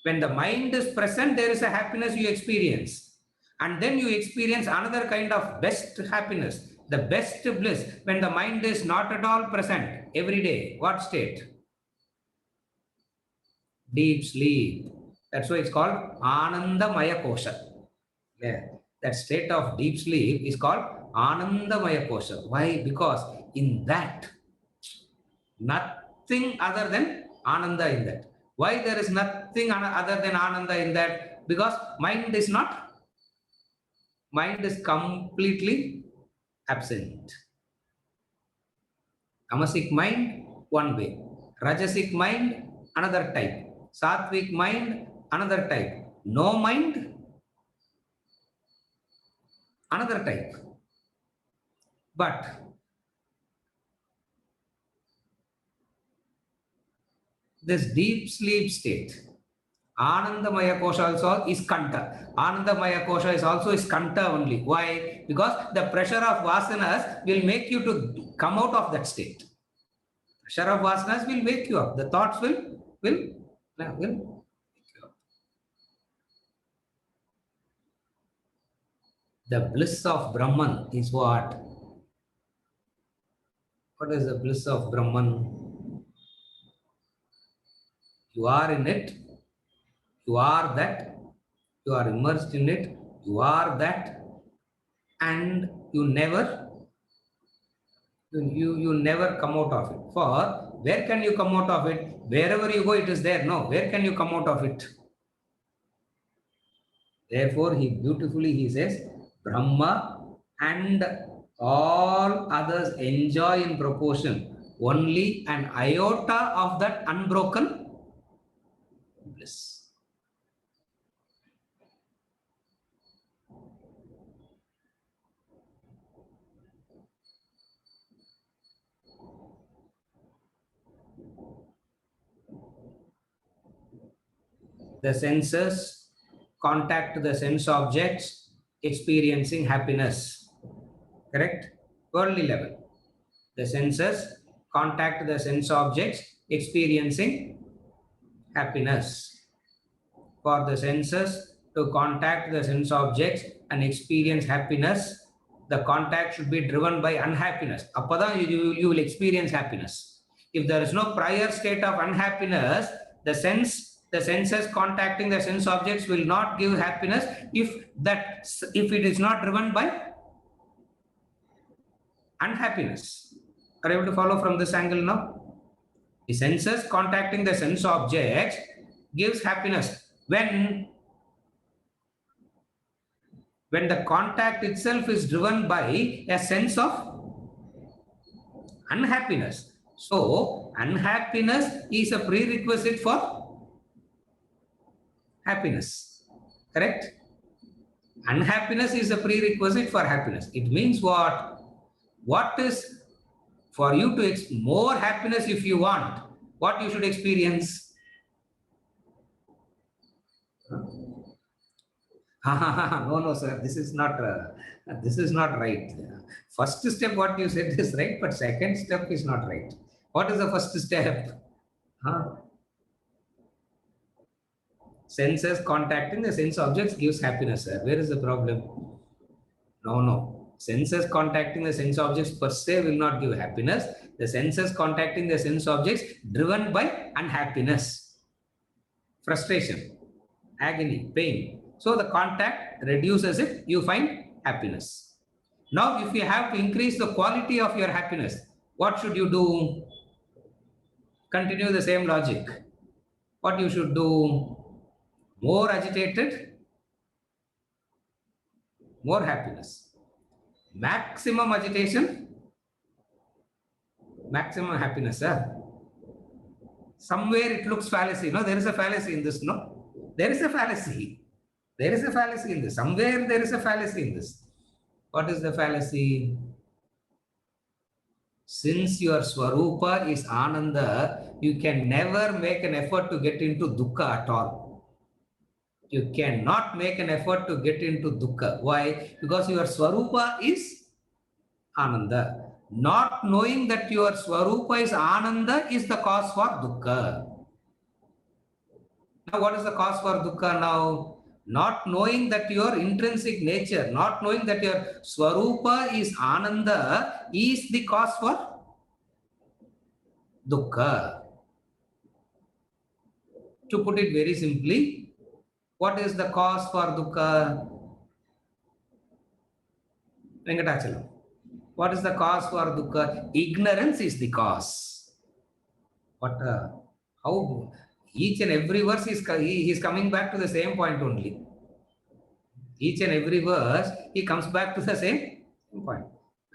When the mind is present, there is a happiness you experience. And then you experience another kind of best happiness, the best bliss, when the mind is not at all present every day. What state? Deep sleep. That's why it's called Ananda Maya Kosha. Yeah. That state of deep sleep is called Ananda Maya Kosha. Why? Because in that, nothing other than Ananda in that. Why there is nothing other than Ananda in that? Because mind is completely absent. Tamasic mind, one way. Rajasic mind, another type. Sattvic mind, another type. No mind, another type. But this deep sleep state, Anandamaya Kosha also is Kanta. Anandamaya Kosha is also is Kanta only. Why? Because the pressure of vasanas will make you to come out of that state. Pressure of vasanas will wake you up. The thoughts will wake you up. The bliss of Brahman is what? What is the bliss of Brahman? You are in it. You are that. You are immersed in it. You are that. And you never come out of it. For where can you come out of it? Wherever you go, it is there. No, where can you come out of it? Therefore, he says, Brahma and all others enjoy in proportion only an iota of that unbroken bliss. The senses contact the sense objects experiencing happiness. Correct? Worldly level. The senses contact the sense objects experiencing happiness. For the senses to contact the sense objects and experience happiness, the contact should be driven by unhappiness. Appada you will experience happiness. If there is no prior state of unhappiness, the senses contacting the sense objects will not give happiness if it is not driven by unhappiness. Are you able to follow from this angle now? The senses contacting the sense objects gives happiness when the contact itself is driven by a sense of unhappiness. So unhappiness is a prerequisite for happiness. Correct? Unhappiness is a prerequisite for happiness. It means what? What is for you to more happiness if you want? What you should experience? No, sir. This is not right. First step, what you said is right, but second step is not right. What is the first step? Huh? Senses contacting the sense objects gives happiness, sir. Where is the problem? No. Senses contacting the sense objects per se will not give happiness. The senses contacting the sense objects driven by unhappiness, frustration, agony, pain. So the contact reduces it, you find happiness. Now, if you have to increase the quality of your happiness, what should you do? Continue the same logic. What you should do? More agitated, more happiness. Maximum agitation, maximum happiness. Somewhere it looks fallacy. No, there is a fallacy in this. No, there is a fallacy. There is a fallacy in this. Somewhere there is a fallacy in this. What is the fallacy? Since your Swarupa is Ananda, you can never make an effort to get into Dukkha at all. You cannot make an effort to get into Dukkha. Why? Because your Swarupa is Ananda. Not knowing that your Swarupa is Ananda is the cause for Dukkha. Now, what is the cause for Dukkha now? Not knowing that your intrinsic nature, not knowing that your Swarupa is Ananda is the cause for Dukkha. To put it very simply, what is the cause for Dukkha? Venkatachalam. What is the cause for Dukkha? Ignorance is the cause. But how? Each and every verse he is coming back to the same point only. Each and every verse he comes back to the same point.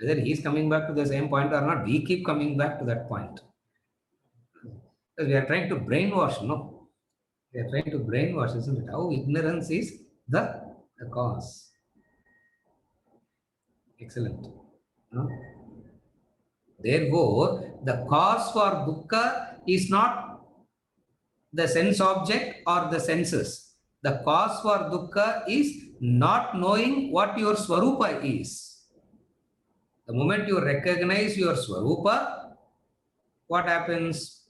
Whether he is coming back to the same point or not, we keep coming back to that point. Because we are trying to brainwash, no? We are trying to brainwash, isn't it? How ignorance is the cause. Excellent. No? Therefore, the cause for Dukkha is not the sense object or the senses. The cause for Dukkha is not knowing what your Swarupa is. The moment you recognize your Swarupa, what happens?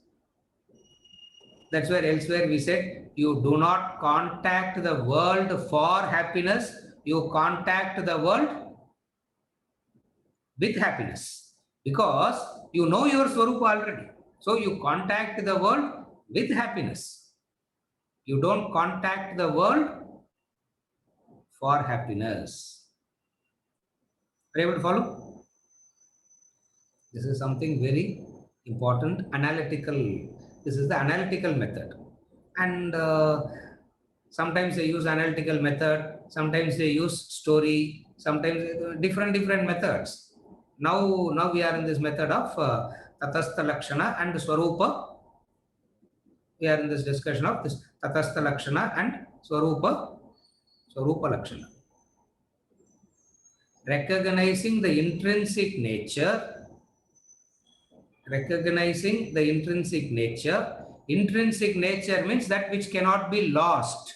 That's where elsewhere we said, you do not contact the world for happiness, you contact the world with happiness. Because you know your Swarupa already. So you contact the world with happiness. You don't contact the world for happiness. Are you able to follow? This is something very important, analytical. This is the analytical method. And sometimes they use analytical method, sometimes they use story, sometimes different methods. Now we are in this method of Tatastha Lakshana and Swarupa. We are in this discussion of this Tatastha Lakshana and Swarupa Lakshana. Recognizing the intrinsic nature. Intrinsic nature means that which cannot be lost.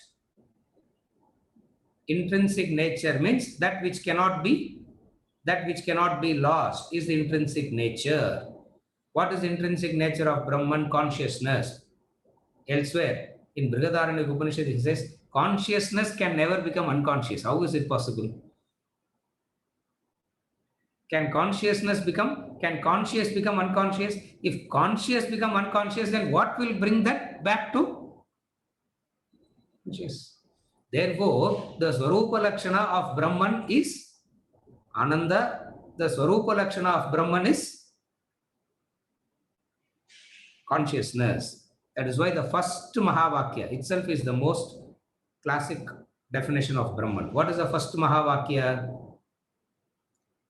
Intrinsic nature means that which cannot be lost is the intrinsic nature. What is the intrinsic nature of Brahman? Consciousness. Elsewhere, in Brihadaranyaka Upanishad, it says, consciousness can never become unconscious. How is it possible? Can conscious become unconscious? If conscious become unconscious, then what will bring that back to conscious? Therefore, the Swarupa Lakshana of Brahman is Ananda. The Swarupa Lakshana of Brahman is consciousness. That is why the first Mahavakya itself is the most classic definition of Brahman. What is the first Mahavakya?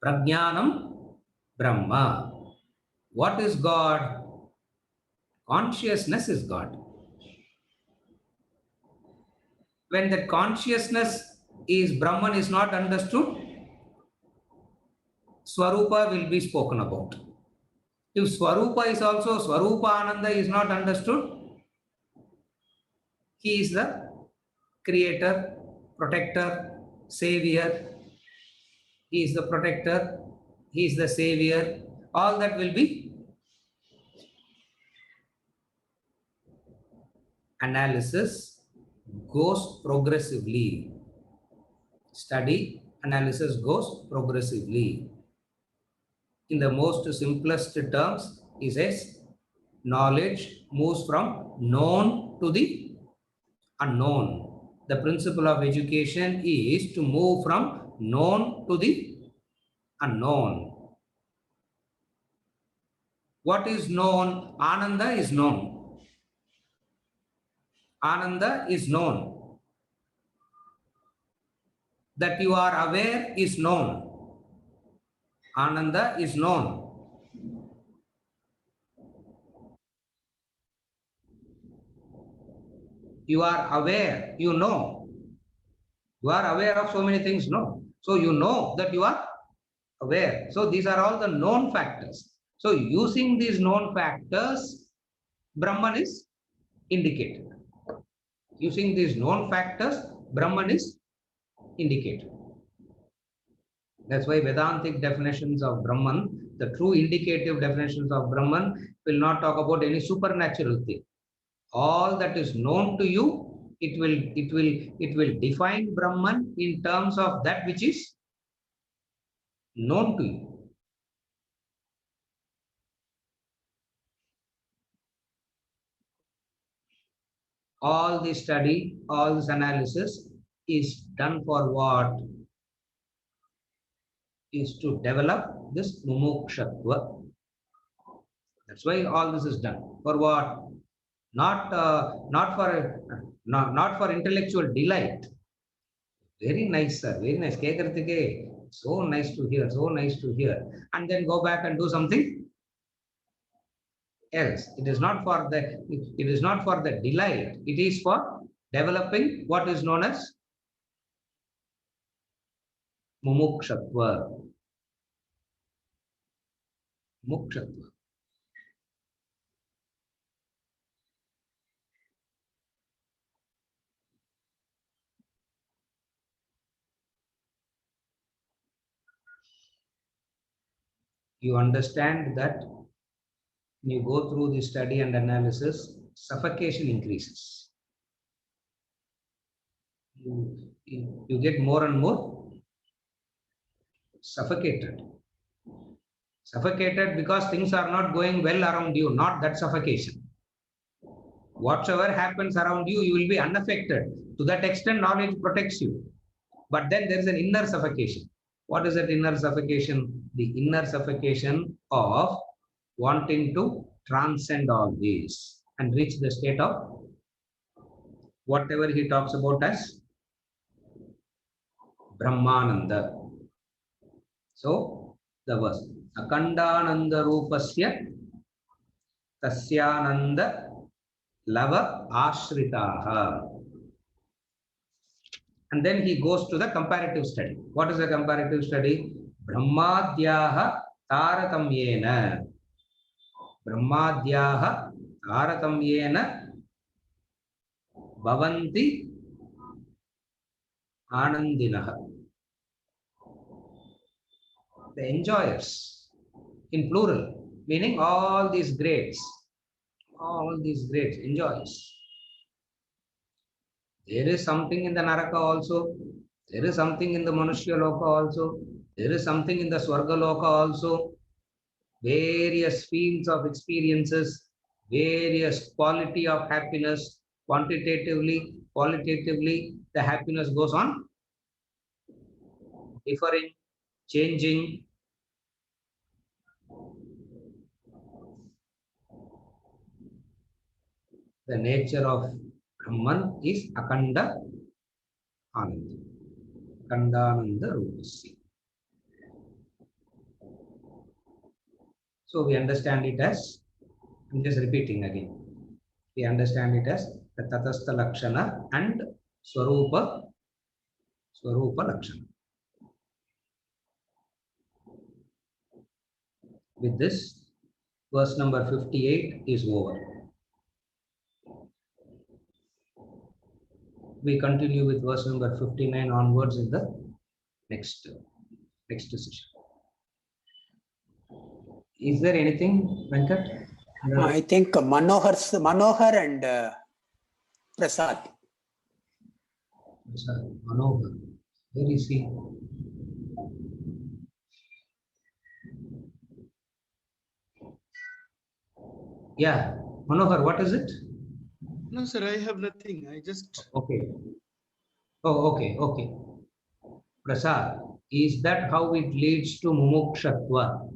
Prajnanam Brahma. What is God? Consciousness is God. When that consciousness is Brahman is not understood, Swarupa will be spoken about. If Swarupa is also, Swarupa Ananda is not understood, he is the creator, protector, savior. He is the protector, he is the savior. All that will be analysis goes progressively. Study, analysis goes progressively. In the most simplest terms, he says, knowledge moves from known to the unknown. The principle of education is to move from known to the unknown. What is known? Ananda is known. Ananda is known. That you are aware is known. Ananda is known. You are aware, you know. You are aware of so many things, no? So you know that you are aware. So these are all the known factors. So using these known factors, Brahman is indicated. Using these known factors, Brahman is indicated. That's why Vedantic definitions of Brahman, the true indicative definitions of Brahman, will not talk about any supernatural thing. All that is known to you, it will define Brahman in terms of that which is known to you. All this study, all this analysis is done for what? Is to develop this mumukshatva. That's why all this is done. For what? Not for intellectual delight. Very nice, sir. Very nice. So nice to hear. So nice to hear. And then go back and do something else. It is not for the. It is not for the delight. It is for developing what is known as mumukshatva. Mukshatva. You understand that when you go through the study and analysis, suffocation increases. You get more and more suffocated. Suffocated because things are not going well around you, not that suffocation. Whatever happens around you, you will be unaffected. To that extent, knowledge protects you. But then there is an inner suffocation. What is that inner suffocation? The inner suffocation of wanting to transcend all this and reach the state of whatever he talks about as Brahmananda. So, the verse, Akandananda Rupasya Tasyananda Lava Ashritaha. And then he goes to the comparative study. What is the comparative study? Brahmadhyaha Taratamyena. Brahmadhyaha Taratamyena Bhavanti Anandinaha. The enjoyers, in plural, meaning all these grades, enjoyers. There is something in the Naraka also, there is something in the Manushya Loka also, there is something in the Swarga Loka also, various fields of experiences, various quality of happiness, quantitatively, qualitatively, the happiness goes on differing, changing. The nature of Brahman is Akanda Ananda. Akandananda Rupasya. So we understand it as, I'm just repeating again. We understand it as the Tatastha Lakshana and Swarupa Swarupa Lakshana. With this, verse number 58 is over. We continue with verse number 59 onwards in the next session. Is there anything, Venkat? I think Manohar and Prasad. Manohar, where is he? Yeah, Manohar, what is it? No, sir, I have nothing. I just. Okay. Oh, okay. Prasad, is that how it leads to mumukshatva?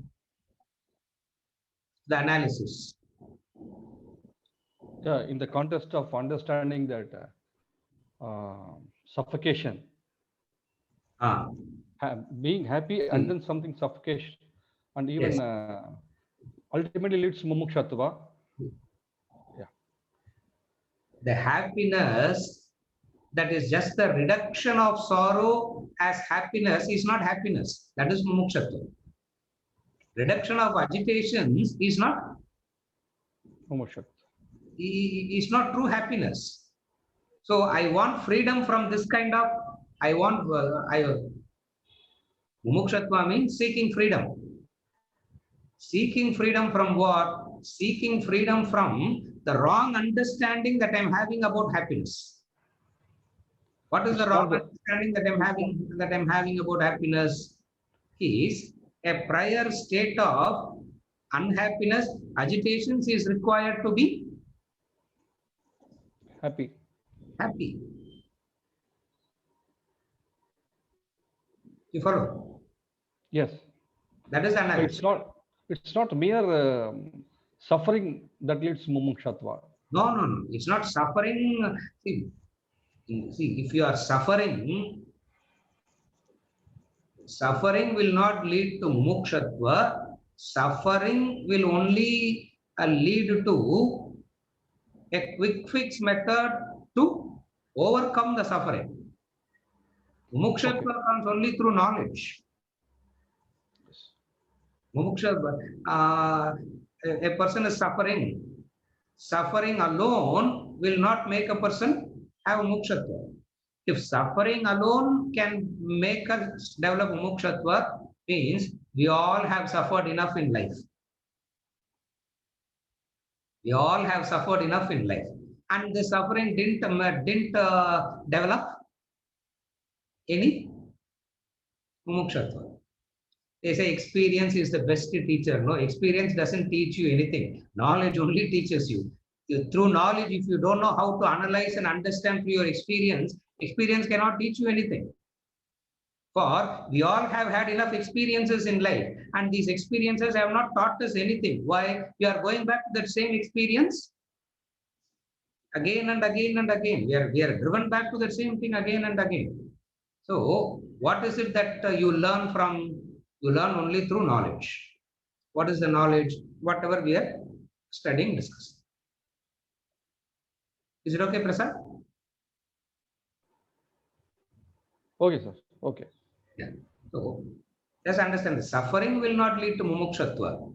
The analysis. Yeah, in the context of understanding that suffocation, being happy and then something suffocation, and even Yes. Ultimately leads to mumukshatva. Yeah. The happiness that is just the reduction of sorrow as happiness is not happiness. That is mumukshatva. Reduction of agitations is not true happiness. So I want freedom from this kind of, mumukshatva means seeking freedom. Seeking freedom from what? Seeking freedom from the wrong understanding that I'm having about happiness. What is the wrong understanding that I'm having about happiness? Is a prior state of unhappiness, agitations is required to be happy. You follow? Yes. That is analysis. So it's not mere suffering that leads to mumukshatva. No. It's not suffering. See, if you are suffering, suffering will not lead to mukshatva. Suffering will only lead to a quick fix method to overcome the suffering. Mukshatva comes only through knowledge. Mukshatva, a person is suffering. Suffering alone will not make a person have mukshatva. If suffering alone can make us develop mukshatva, means we all have suffered enough in life. We all have suffered enough in life, and the suffering didn't develop any mukshatva. They say experience is the best teacher. No, experience doesn't teach you anything. Knowledge only teaches you. Through knowledge, if you don't know how to analyze and understand through your experience, experience cannot teach you anything. For we all have had enough experiences in life, and these experiences have not taught us anything. Why? We are going back to that same experience again and again and again. We are driven back to the same thing again and again. So, what is it that you learn from? You learn only through knowledge. What is the knowledge? Whatever we are studying, discussing. Is it okay, Prasad? Okay, sir. Okay. Yeah. So, just understand the suffering will not lead to mumukshatva.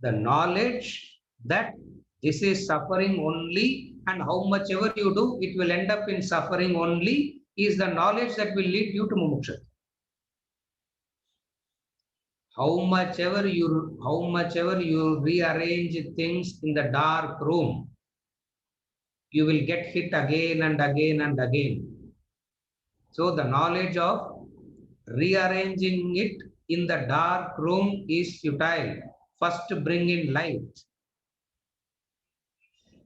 The knowledge that this is suffering only, and how much ever you do, it will end up in suffering only, is the knowledge that will lead you to mumukshatva. How much ever you rearrange things in the dark room, you will get hit again and again and again. So the knowledge of rearranging it in the dark room is futile. First bring in light.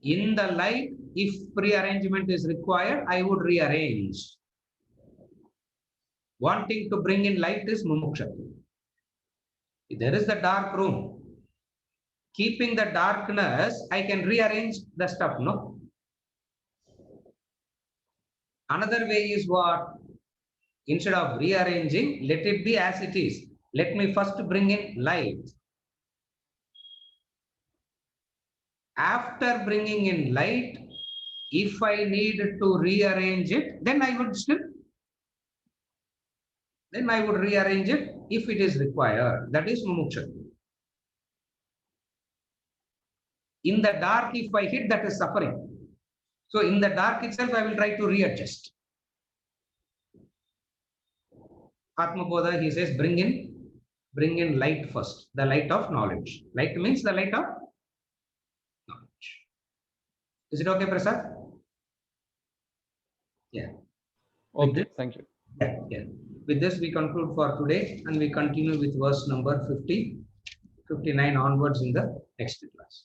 In the light, if rearrangement is required, I would rearrange. Wanting to bring in light is mumukshatva. There is the dark room. Keeping the darkness, I can rearrange the stuff, no? Another way is what? Instead of rearranging, let it be as it is. Let me first bring in light. After bringing in light, if I need to rearrange it, then I would still then I would rearrange it if it is required. That is mumuksha. In the dark, if I hit, that is suffering. So in the dark itself, I will try to readjust. Atma Bodha, he says, bring in light first, the light of knowledge. Light means the light of knowledge. Is it okay, Prasad? Yeah. Okay, thank you. Yeah, yeah. With this, we conclude for today, and we continue with verse number 50, 59 onwards in the next class.